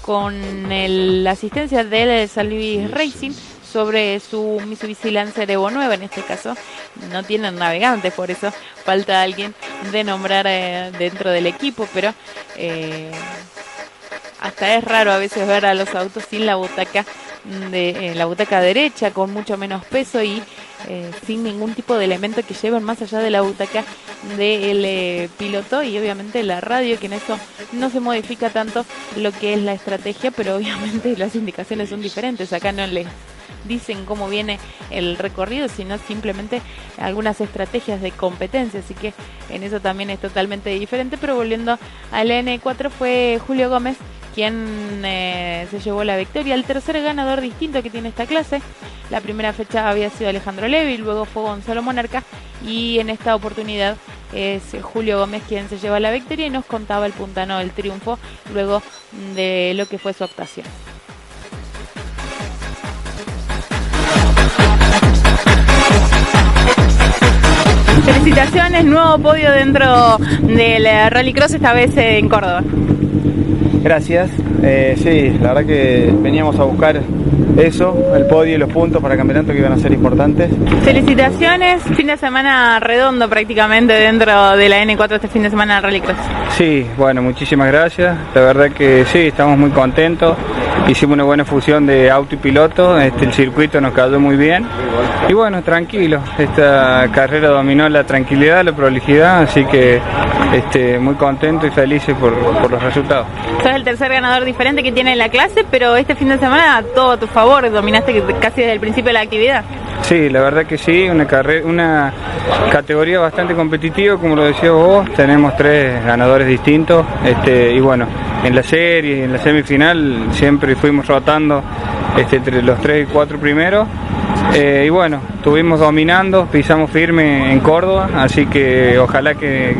Speaker 3: con la asistencia del San Luis Racing sobre su Mitsubishi Lancer Evo 9. En este caso no tienen navegantes, por eso falta alguien de nombrar dentro del equipo, pero hasta es raro a veces ver a los autos sin la butaca la butaca derecha, con mucho menos peso y sin ningún tipo de elemento que lleven más allá de la butaca del piloto, y obviamente la radio, que en eso no se modifica tanto lo que es la estrategia, pero obviamente las indicaciones son diferentes. Acá no les dicen cómo viene el recorrido, sino simplemente algunas estrategias de competencia, así que en eso también es totalmente diferente. Pero volviendo al N4, fue Julio Gómez quien se llevó la victoria, el tercer ganador distinto que tiene esta clase. La primera fecha había sido Alejandro Levi, luego fue Gonzalo Monarca, y en esta oportunidad es Julio Gómez quien se lleva la victoria, y nos contaba el puntano del triunfo luego de lo que fue su actuación. Felicitaciones, nuevo podio dentro del Rallycross, esta vez en Córdoba.
Speaker 7: Gracias, sí, la verdad que veníamos a buscar eso, el podio y los puntos para el campeonato, que iban a ser importantes.
Speaker 3: Felicitaciones, fin de semana redondo prácticamente dentro de la N4 este fin de semana del Rallycross.
Speaker 4: Sí, bueno, muchísimas gracias, la verdad que sí, estamos muy contentos, hicimos una buena fusión de auto y piloto, el circuito nos cayó muy bien, y bueno, tranquilo, esta carrera dominó la tranquilidad, la prolijidad, así que muy contento y felices por los resultados.
Speaker 3: Sos el tercer ganador diferente que tiene la clase, pero este fin de semana todo a tu favor, dominaste casi desde el principio de la actividad.
Speaker 4: Sí, la verdad que sí, una categoría bastante competitiva, como lo decías vos, tenemos 3 ganadores distintos, y bueno, en la serie y en la semifinal siempre fuimos rotando entre los 3 y 4 primeros, y bueno, estuvimos dominando, pisamos firme en Córdoba, así que ojalá que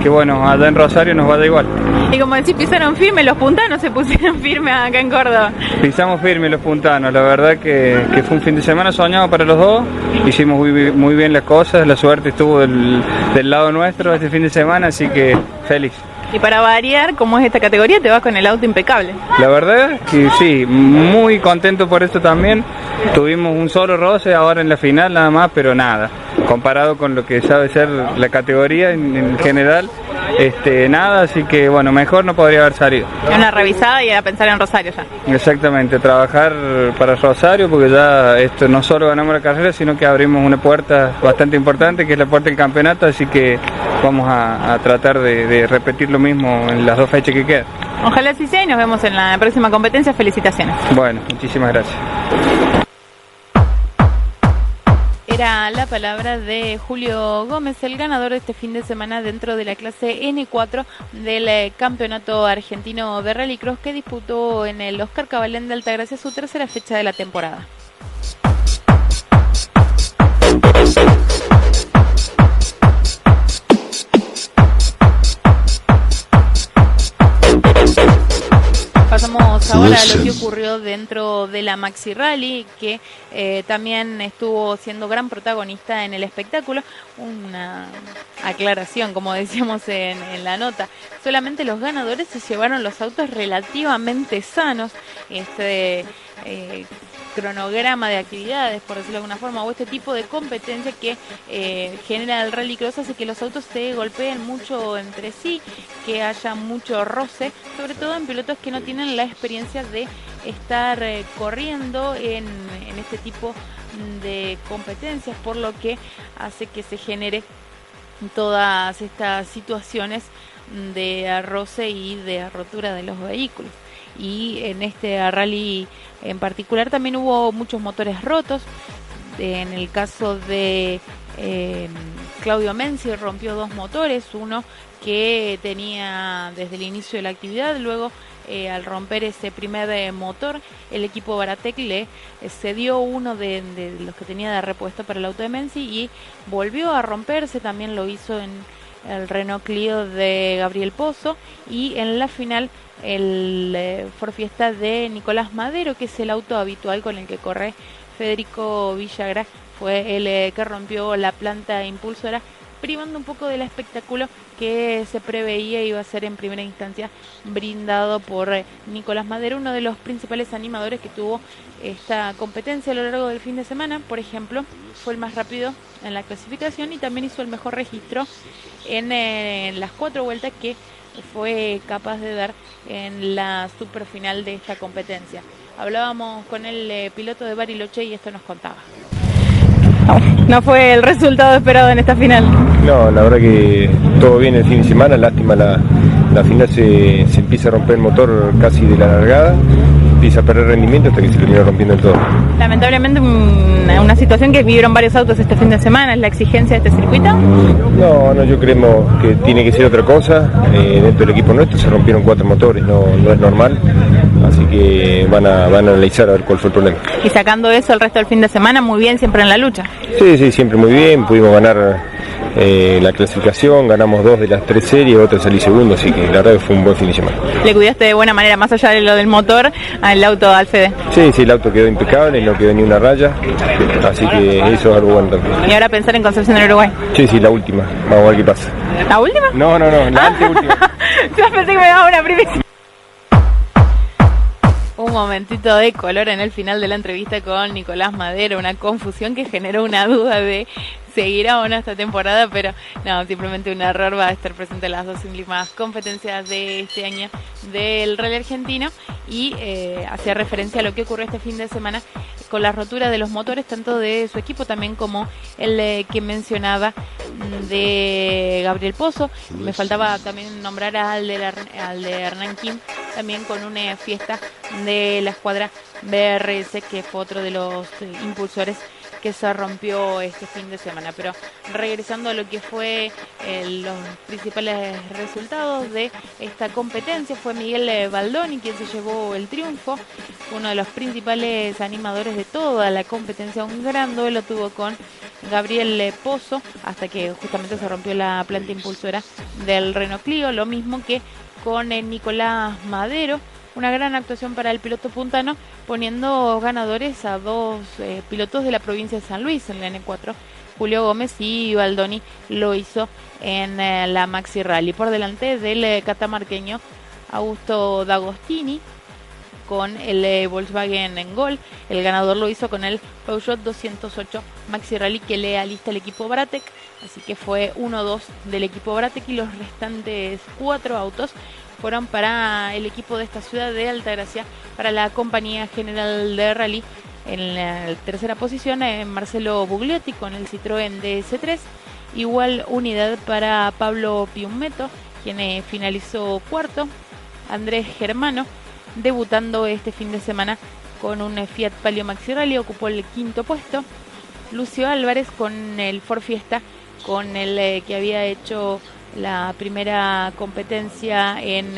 Speaker 4: bueno, allá en Rosario nos vaya igual.
Speaker 3: Y como decís, pisaron firme, los puntanos se pusieron firmes acá en Córdoba.
Speaker 4: Pisamos firme los puntanos, la verdad que fue un fin de semana soñado para los dos, hicimos muy bien las cosas, la suerte estuvo del lado nuestro este fin de semana, así que feliz.
Speaker 3: Y para variar, como es esta categoría, te vas con el auto impecable.
Speaker 4: La verdad que sí, muy contento por esto también. Tuvimos un solo roce ahora en la final nada más, pero nada, comparado con lo que sabe ser la categoría en general, nada, así que bueno, mejor no podría haber salido.
Speaker 3: Una revisada y a pensar en Rosario ya.
Speaker 4: Exactamente, trabajar para Rosario, porque ya no solo ganamos la carrera, sino que abrimos una puerta bastante importante, que es la puerta del campeonato, así que vamos a tratar de repetir lo mismo en las 2 fechas que quedan.
Speaker 3: Ojalá así sea y nos vemos en la próxima competencia. Felicitaciones.
Speaker 4: Bueno, muchísimas gracias.
Speaker 3: Era la palabra de Julio Gómez, el ganador de este fin de semana dentro de la clase N4 del Campeonato Argentino de Rallycross, que disputó en el Oscar Cabalén de Altagracia su tercera fecha de la temporada. Pasamos ahora a lo que ocurrió dentro de la Maxi Rally, que también estuvo siendo gran protagonista en el espectáculo. Una aclaración, como decíamos en la nota, solamente los ganadores se llevaron los autos relativamente sanos. Cronograma de actividades, por decirlo de alguna forma, o este tipo de competencia que genera el rallycross hace que los autos se golpeen mucho entre sí, que haya mucho roce, sobre todo en pilotos que no tienen la experiencia de estar corriendo en este tipo de competencias, por lo que hace que se genere todas estas situaciones de roce y de rotura de los vehículos. Y en este rally en particular también hubo muchos motores rotos. En el caso de Claudio Menzi rompió 2 motores, uno que tenía desde el inicio de la actividad, luego al romper ese primer motor, el equipo Baratec le cedió uno de los que tenía de repuesto para el auto de Menzi y volvió a romperse, también lo hizo en el Renault Clio de Gabriel Pozo, y en la final el Ford Fiesta de Nicolás Madero, que es el auto habitual con el que corre Federico Villagra, fue el que rompió la planta impulsora, privando un poco del espectáculo que se preveía iba a ser en primera instancia brindado por Nicolás Madero, uno de los principales animadores que tuvo esta competencia a lo largo del fin de semana. Por ejemplo, fue el más rápido en la clasificación y también hizo el mejor registro en las 4 vueltas que fue capaz de dar en la superfinal de esta competencia. Hablábamos con el piloto de Bariloche y esto nos contaba.
Speaker 8: No fue el resultado esperado en esta final.
Speaker 9: No, la verdad que todo bien el fin de semana, lástima la final se empieza a romper el motor casi de la largada, empieza a perder rendimiento hasta que se terminó rompiendo el todo.
Speaker 8: Lamentablemente una situación que vivieron varios autos este fin de semana, ¿es la exigencia de este circuito?
Speaker 9: No, yo creemos que tiene que ser otra cosa. Dentro del equipo nuestro se rompieron 4 motores, no es normal, así que van a analizar a ver cuál fue el problema.
Speaker 8: Y sacando eso el resto del fin de semana, muy bien, siempre en la lucha.
Speaker 9: Sí, siempre muy bien, pudimos ganar la clasificación, ganamos 2 de las 3 series, otra salí segundo, así que la verdad que fue un buen fin de semana.
Speaker 8: ¿Le cuidaste de buena manera, más allá de lo del motor, al auto Alfede?
Speaker 9: Sí, el auto quedó impecable, no quedó ni una raya, así que eso es algo bueno también.
Speaker 8: ¿Y ahora pensar en Concepción del Uruguay?
Speaker 9: Sí, la última, vamos a ver qué pasa.
Speaker 8: ¿La última?
Speaker 9: No, la anteúltima.
Speaker 8: Yo pensé que me daba una primicia.
Speaker 3: Un momentito de color en el final de la entrevista con Nicolás Madero, una confusión que generó una duda de seguirá o no esta temporada, pero no, simplemente un error, va a estar presente en las 2 últimas competencias de este año del Rally Argentino y hacía referencia a lo que ocurrió este fin de semana con la rotura de los motores, tanto de su equipo también como el que mencionaba de Gabriel Pozo. Me faltaba también nombrar al de Hernán Kim, también con una fiesta de la escuadra BRS, que fue otro de los impulsores que se rompió este fin de semana. Pero regresando a lo que fue los principales resultados de esta competencia, fue Miguel Baldoni quien se llevó el triunfo, uno de los principales animadores de toda la competencia. Un gran duelo tuvo con Gabriel Pozo hasta que justamente se rompió la planta impulsora del Renault Clio, lo mismo que con Nicolás Madero. Una gran actuación para el piloto puntano, poniendo ganadores a 2 pilotos de la provincia de San Luis en la N4, Julio Gómez, y Baldoni lo hizo en la Maxi Rally, por delante del catamarqueño Augusto D'Agostini con el Volkswagen en Gol. El ganador lo hizo con el Peugeot 208 Maxi Rally que le alista el equipo Baratec, así que fue 1-2 del equipo Baratec y los restantes 4 autos fueron para el equipo de esta ciudad de Altagracia, para la compañía general de rally. En la tercera posición Marcelo Bugliotti con el Citroën DS3, igual unidad para Pablo Piumeto, quien finalizó cuarto. Andrés Germano, debutando este fin de semana con un Fiat Palio Maxi Rally, ocupó el 5º puesto. Lucio Álvarez con el Ford Fiesta, con el que había hecho la primera competencia en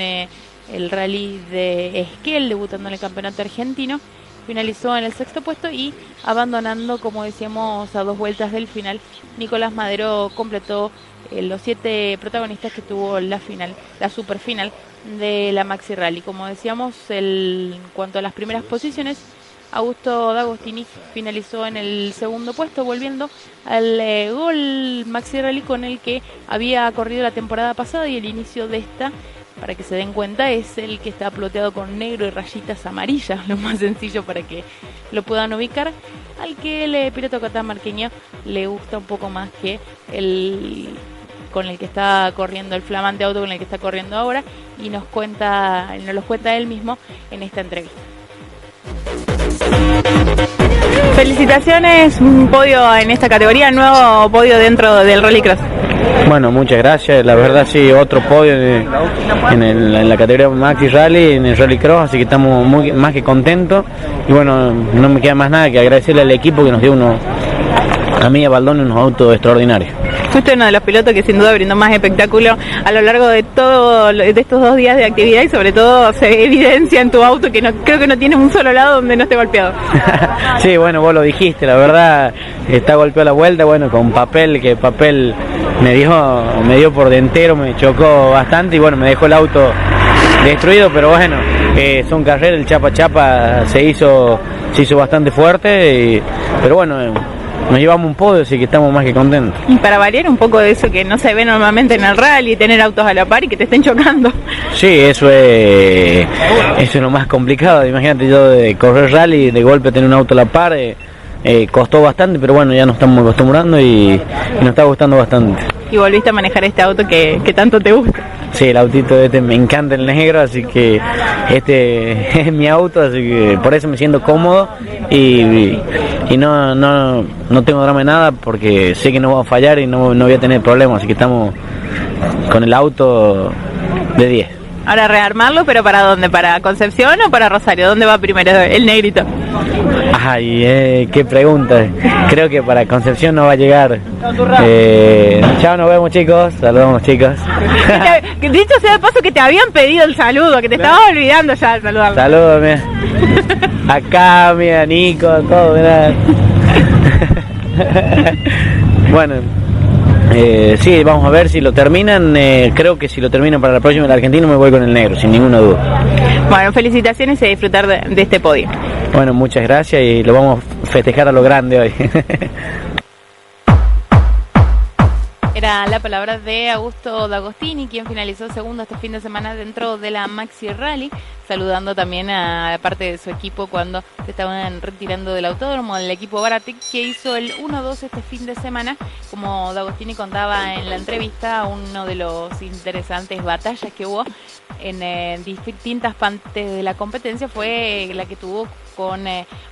Speaker 3: el rally de Esquel, debutando en el campeonato argentino, finalizó en el 6º puesto y abandonando, como decíamos, a 2 vueltas del final, Nicolás Madero completó los 7 protagonistas que tuvo la final, la superfinal de la Maxi Rally. Como decíamos, en cuanto a las primeras posiciones, Augusto D'Agostini finalizó en el segundo puesto, volviendo al Gol Maxi Rally con el que había corrido la temporada pasada, y el inicio de esta, para que se den cuenta, es el que está ploteado con negro y rayitas amarillas, lo más sencillo para que lo puedan ubicar, al que el piloto catamarqueño le gusta un poco más que el con el que está corriendo, el flamante auto con el que está corriendo ahora, y nos los cuenta él mismo en esta entrevista.
Speaker 8: Felicitaciones, un podio en esta categoría, nuevo podio dentro del Rallycross.
Speaker 10: Bueno, muchas gracias, la verdad sí, otro podio en la categoría Maxi Rally, en el Rallycross, así que estamos más que contentos, y bueno, no me queda más nada que agradecerle al equipo que nos dio a mí y a Baldón unos autos extraordinarios.
Speaker 8: Fuiste uno de los pilotos que sin duda brindó más espectáculo a lo largo de estos 2 días de actividad, y sobre todo se evidencia en tu auto que creo que no tienes un solo lado donde no esté golpeado.
Speaker 10: Sí, bueno, vos lo dijiste, la verdad está golpeado la vuelta, bueno, con papel me dio por dentero, me chocó bastante y bueno, me dejó el auto destruido, pero bueno, son carreras, el chapa se hizo bastante fuerte, pero bueno, nos llevamos un podio, así que estamos más que contentos.
Speaker 8: Y para variar un poco de eso que no se ve normalmente en el rally, tener autos a la par y que te estén chocando.
Speaker 10: Sí, eso es lo más complicado. Imagínate, yo de correr rally, de golpe tener un auto a la par, costó bastante, pero bueno, ya nos estamos acostumbrando y nos está gustando bastante.
Speaker 8: Y volviste a manejar este auto que tanto te gusta.
Speaker 10: Sí, el autito me encanta el negro, así que este es mi auto, así que por eso me siento cómodo y no tengo drama de nada, porque sé que no va a fallar y no voy a tener problemas, así que estamos con el auto de 10.
Speaker 8: Ahora rearmarlo, pero ¿para dónde? ¿Para Concepción o para Rosario? ¿Dónde va primero el negrito?
Speaker 10: Ay, qué pregunta. Creo que para Concepción no va a llegar. Chao, nos vemos, chicos. Saludamos, chicos.
Speaker 8: Dicho sea de paso que te habían pedido el saludo, que te estabas olvidando ya de saludarlo.
Speaker 10: Saludos, mira. Acá, mira, Nico, todo, mira. Bueno. Sí, vamos a ver si lo terminan. Creo que si lo terminan para la próxima del argentino me voy con el negro, sin ninguna duda.
Speaker 8: Bueno, felicitaciones y a disfrutar de este podio.
Speaker 10: Bueno, muchas gracias y lo vamos a festejar a lo grande hoy.
Speaker 3: Era la palabra de Augusto D'Agostini, quien finalizó segundo este fin de semana dentro de la Maxi Rally, saludando también a parte de su equipo cuando se estaban retirando del autódromo, el equipo Baratec, que hizo el 1-2 este fin de semana. Como D'Agostini contaba en la entrevista, uno de los interesantes batallas que hubo en distintas partes de la competencia fue la que tuvo con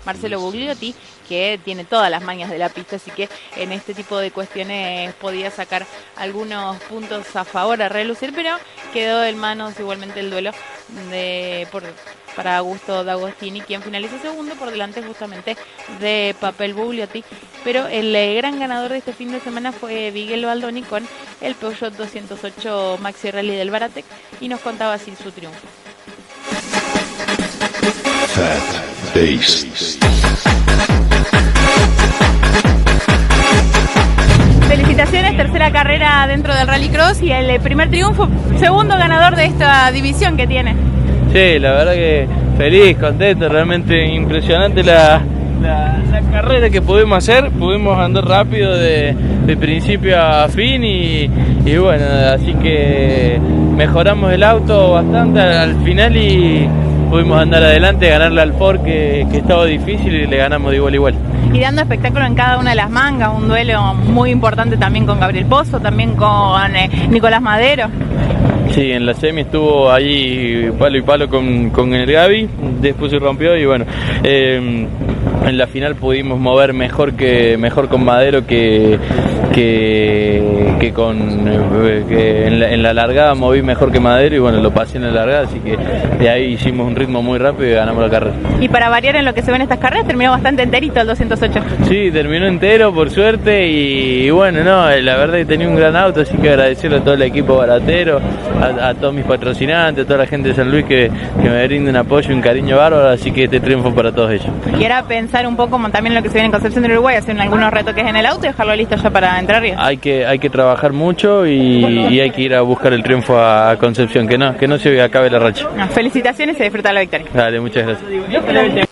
Speaker 3: Marcelo Bugliotti, que tiene todas las mañas de la pista, así que en este tipo de cuestiones podía sacar algunos puntos a favor, a relucir, pero quedó en manos igualmente el duelo para Augusto D'Agostini, quien finalizó segundo por delante justamente de Papel Bugliotti, pero el gran ganador de este fin de semana fue Miguel Baldoni con el Peugeot 208 Maxi Rally del Baratec, y nos contaba así su triunfo.
Speaker 6: Fat Bass.
Speaker 8: Felicitaciones, tercera carrera dentro del Rallycross y el primer triunfo, segundo ganador de esta división que tiene.
Speaker 11: Sí, la verdad que feliz, contento, realmente impresionante la carrera que pudimos hacer, pudimos andar rápido de principio a fin y bueno, así que mejoramos el auto bastante al final y pudimos andar adelante, ganarle al Ford que estaba difícil y le ganamos de igual a igual.
Speaker 8: Y dando espectáculo en cada una de las mangas, un duelo muy importante también con Gabriel Pozo, también con Nicolás Madero.
Speaker 11: Sí, en la semi estuvo ahí palo y palo con el Gaby, después se rompió y bueno, en la final pudimos mover mejor con Madero que en la largada moví mejor que Madero y bueno, lo pasé en la largada, así que de ahí hicimos un ritmo muy rápido y ganamos la carrera.
Speaker 8: Y para variar en lo que se ve en estas carreras, terminó bastante enterito el 208.
Speaker 11: Sí, terminó entero por suerte y bueno, no, la verdad que tenía un gran auto, así que agradecerle a todo el equipo baratero, a todos mis patrocinantes, a toda la gente de San Luis que me brinda un apoyo y un cariño bárbaro, así que este triunfo para todos ellos.
Speaker 8: Y ahora pensando pensar un poco como también lo que se viene en Concepción del Uruguay, hacer algunos retoques en el auto y dejarlo listo ya para Entre Ríos.
Speaker 11: Hay que trabajar mucho y hay que ir a buscar el triunfo a Concepción, que no se acabe la racha.
Speaker 8: Felicitaciones y disfrutar la victoria.
Speaker 11: Dale, muchas gracias.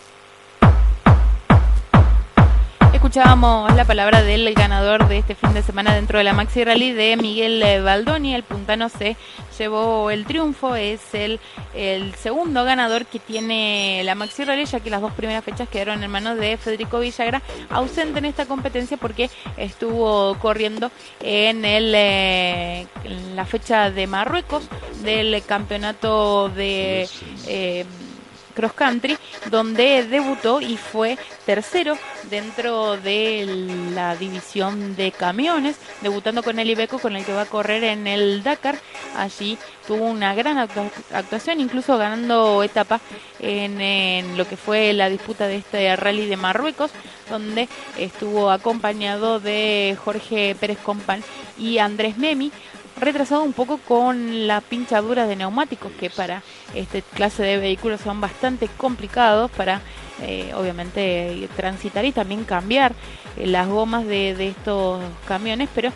Speaker 3: Escuchábamos la palabra del ganador de este fin de semana dentro de la Maxi Rally, de Miguel Baldoni. El puntano se llevó el triunfo, es el segundo ganador que tiene la Maxi Rally, ya que las dos primeras fechas quedaron en manos de Federico Villagra, ausente en esta competencia porque estuvo corriendo en la fecha de Marruecos del campeonato de cross country, donde debutó y fue tercero dentro de la división de camiones, debutando con el Iveco, con el que va a correr en el Dakar. Allí tuvo una gran actuación, incluso ganando etapa en lo que fue la disputa de este rally de Marruecos, donde estuvo acompañado de Jorge Pérez Compán y Andrés Memi, retrasado un poco con la pinchadura de neumáticos, que para este clase de vehículos son bastante complicados para obviamente transitar y también cambiar las gomas de estos camiones, pero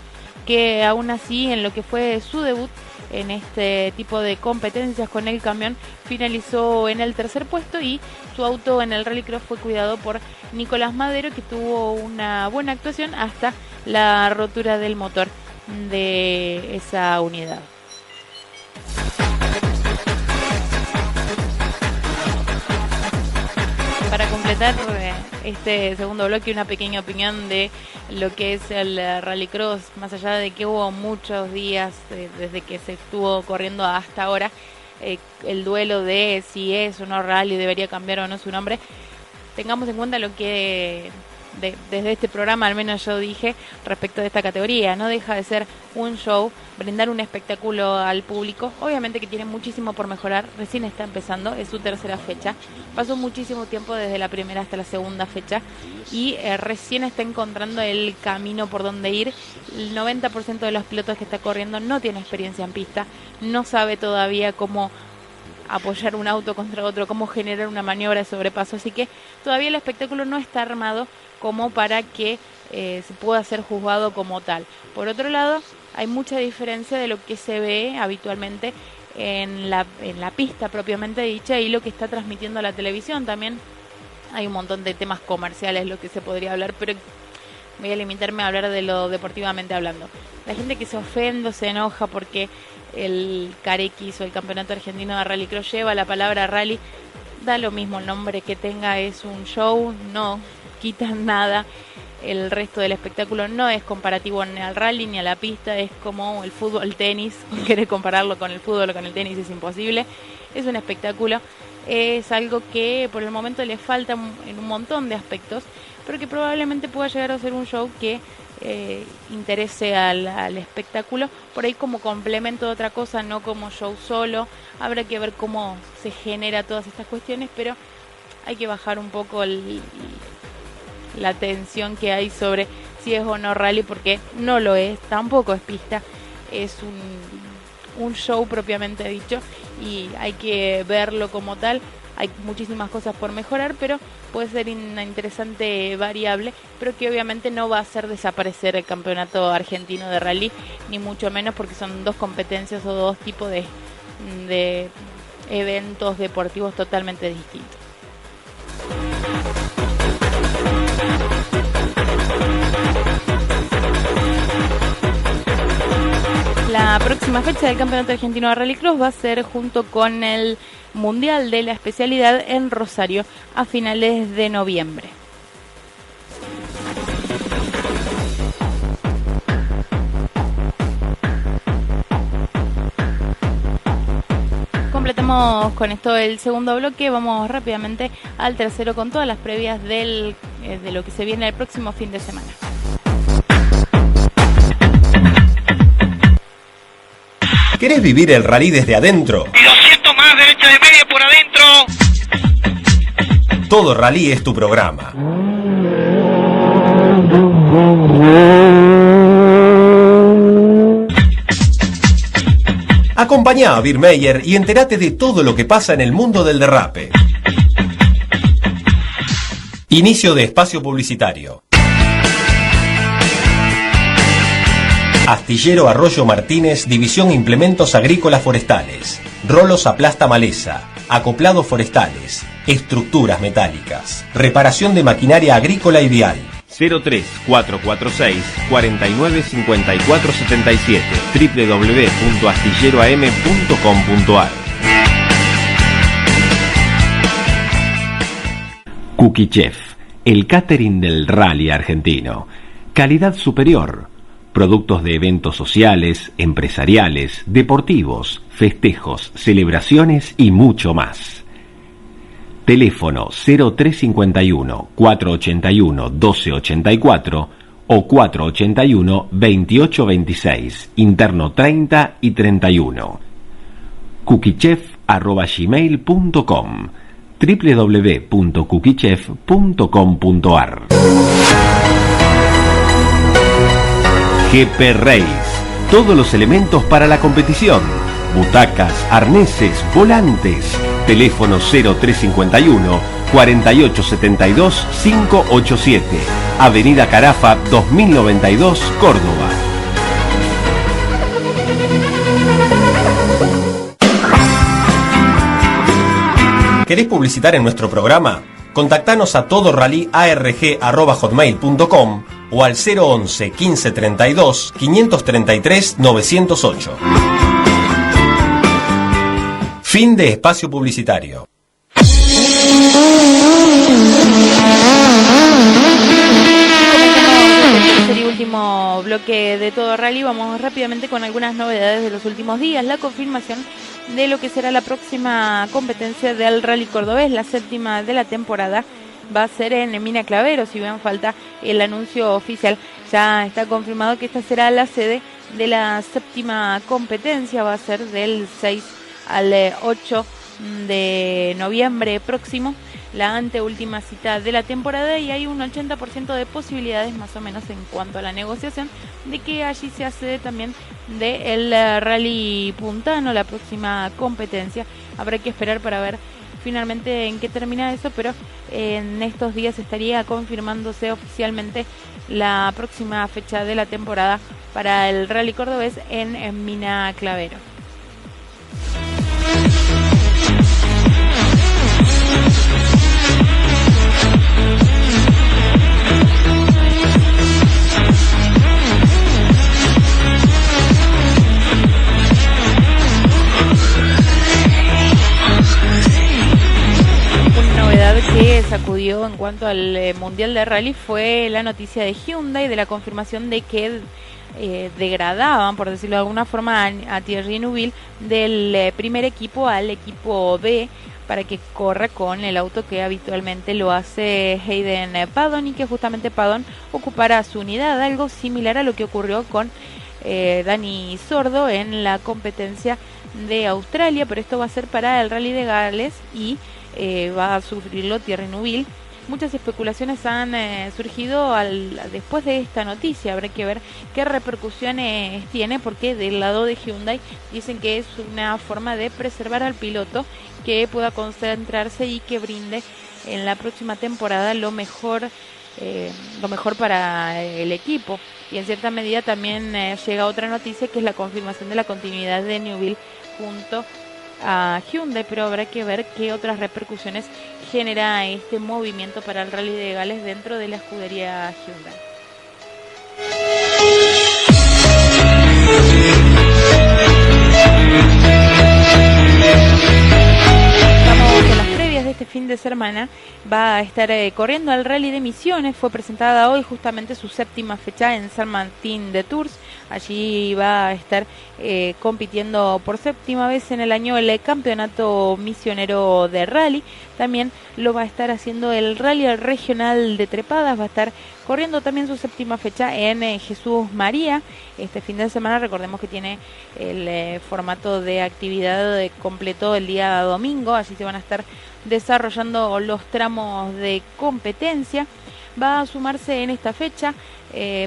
Speaker 3: que aún así en lo que fue su debut en este tipo de competencias con el camión finalizó en el tercer puesto, y su auto en el Rallycross fue cuidado por Nicolás Madero, que tuvo una buena actuación hasta la rotura del motor de esa unidad. Para completar este segundo bloque, una pequeña opinión de lo que es el Rallycross, más allá de que hubo muchos días desde que se estuvo corriendo hasta ahora, el duelo de si es o no rally, debería cambiar o no su nombre. Tengamos en cuenta lo que desde este programa al menos yo dije respecto de esta categoría: no deja de ser un show, brindar un espectáculo al público. Obviamente que tiene muchísimo por mejorar, recién está empezando, es su tercera fecha, pasó muchísimo tiempo desde la primera hasta la segunda fecha y recién está encontrando el camino por donde ir. El 90% de los pilotos que está corriendo no tiene experiencia en pista, no sabe todavía cómo apoyar un auto contra otro, cómo generar una maniobra de sobrepaso, así que todavía el espectáculo no está armado como para que se pueda ser juzgado como tal. Por otro lado, hay mucha diferencia de lo que se ve habitualmente en la pista propiamente dicha y lo que está transmitiendo la televisión. También hay un montón de temas comerciales lo que se podría hablar, pero voy a limitarme a hablar de lo deportivamente hablando. La gente que se ofende o se enoja porque el Carex o el Campeonato Argentino de Rallycross lleva la palabra rally, da lo mismo el nombre que tenga, es un show, no quitan nada. El resto del espectáculo no es comparativo ni al rally ni a la pista, es como el fútbol, el tenis. Querer compararlo con el fútbol o con el tenis es imposible. Es un espectáculo, es algo que por el momento le falta en un montón de aspectos, pero que probablemente pueda llegar a ser un show que interese al espectáculo, por ahí como complemento de otra cosa, no como show solo. Habrá que ver cómo se genera todas estas cuestiones, pero hay que bajar un poco la tensión que hay sobre si es o no rally, porque no lo es, tampoco es pista, es un show propiamente dicho y hay que verlo como tal. Hay muchísimas cosas por mejorar, pero puede ser una interesante variable, pero que obviamente no va a hacer desaparecer el Campeonato Argentino de Rally, ni mucho menos, porque son dos competencias o dos tipos de eventos deportivos totalmente distintos. La próxima fecha del Campeonato Argentino de Rallycross va a ser junto con el Mundial de la especialidad en Rosario a finales de noviembre. Completamos con esto el segundo bloque, vamos rápidamente al tercero con todas las previas de lo que se viene el próximo fin de semana.
Speaker 1: ¿Querés vivir el rally desde adentro?
Speaker 2: Y 200 más, derecha de media por adentro.
Speaker 1: Todo Rally es tu programa. Acompañá a Bir Meyer y entérate de todo lo que pasa en el mundo del derrape. Inicio de espacio publicitario. Astillero Arroyo Martínez, División Implementos Agrícolas Forestales. Rolos aplasta maleza, acoplados forestales, estructuras metálicas, reparación de maquinaria agrícola y vial.
Speaker 5: 03446 495477 www.astilleroam.com.ar. Cookie Chef, el catering del rally argentino. Calidad superior. Productos de eventos sociales, empresariales, deportivos, festejos, celebraciones y mucho más. Teléfono 0351 481 1284 o 481 2826, interno 30 y 31. cookieChef@gmail.com, www.cookieChef.com.ar. GP Race, todos los elementos para la competición: butacas, arneses, volantes. Teléfono 0351 4872 587, Avenida Carafa 2092, Córdoba.
Speaker 1: ¿Querés publicitar en nuestro programa? Contactanos a todorallyarg@hotmail.com o al 011 1532 533 908. Fin de espacio publicitario.
Speaker 3: Tercer y último bloque de Todo Rally. Vamos rápidamente con algunas novedades de los últimos días. La confirmación de lo que será la próxima competencia del Rally Cordobés, la séptima de la temporada, va a ser en Mina Clavero. Si bien falta el anuncio oficial, ya está confirmado que esta será la sede de la séptima competencia. Va a ser del 6 al 8 de noviembre próximo, la anteúltima cita de la temporada, y hay un 80% de posibilidades más o menos en cuanto a la negociación de que allí se accede también del Rally Puntano, la próxima competencia. Habrá que esperar para ver finalmente en qué termina eso, pero en estos días estaría confirmándose oficialmente la próxima fecha de la temporada para el Rally Cordobés en Mina Clavero. Que sacudió en cuanto al Mundial de Rally fue la noticia de Hyundai, de la confirmación de que degradaban, por decirlo de alguna forma, a Thierry Neuville del primer equipo al equipo B para que corra con el auto que habitualmente lo hace Hayden Paddon, y que justamente Paddon ocupara su unidad, algo similar a lo que ocurrió con Dani Sordo en la competencia de Australia, pero esto va a ser para el Rally de Gales y va a sufrirlo Thierry Neuville. Muchas especulaciones han surgido después de esta noticia. Habrá que ver qué repercusiones tiene, porque del lado de Hyundai dicen que es una forma de preservar al piloto, que pueda concentrarse y que brinde en la próxima temporada lo mejor para el equipo. Y en cierta medida también llega otra noticia, que es la confirmación de la continuidad de Neuville junto a Hyundai, pero habrá que ver qué otras repercusiones genera este movimiento para el Rally de Gales dentro de la escudería Hyundai. Vamos con las previas de este fin de semana. Va a estar corriendo el Rally de Misiones. Fue presentada hoy justamente su séptima fecha en San Martín de Tours. Allí va a estar compitiendo por séptima vez en el año el campeonato misionero de rally. También lo va a estar haciendo el Rally Regional de Trepadas. Va a estar corriendo también su séptima fecha en Jesús María. Este fin de semana, recordemos que tiene el formato de actividad completo el día domingo. Allí se van a estar desarrollando los tramos de competencia. va a sumarse en esta fecha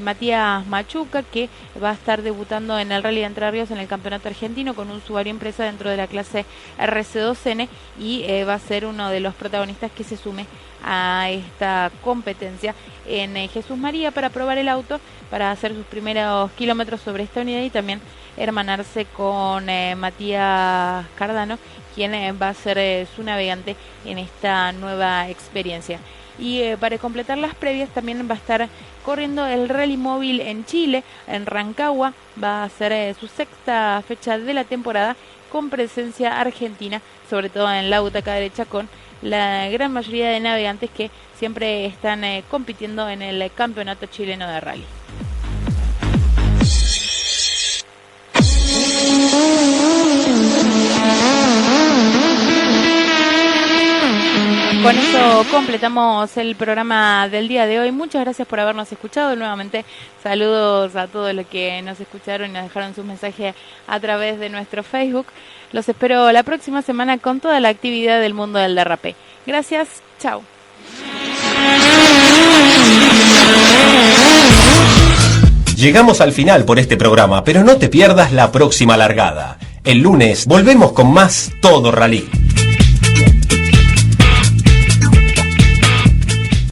Speaker 3: Matías Machuca, que va a estar debutando en el Rally de Entre Ríos en el Campeonato Argentino con un Subaru Impresa dentro de la clase RC2N, y va a ser uno de los protagonistas que se sume a esta competencia en Jesús María para probar el auto, para hacer sus primeros kilómetros sobre esta unidad y también hermanarse con Matías Cardano, quien va a ser su navegante en esta nueva experiencia. Y para completar las previas también va a estar corriendo el Rally Móvil en Chile, en Rancagua. Va a ser su sexta fecha de la temporada con presencia argentina, sobre todo en la butaca derecha, con la gran mayoría de navegantes que siempre están compitiendo en el Campeonato Chileno de Rally. Con eso completamos el programa del día de hoy. Muchas gracias por habernos escuchado. Nuevamente saludos a todos los que nos escucharon y nos dejaron sus mensajes a través de nuestro Facebook. Los espero la próxima semana con toda la actividad del mundo del derrape. Gracias, chao.
Speaker 1: Llegamos al final por este programa, pero no te pierdas la próxima largada. El lunes volvemos con más Todo Rally.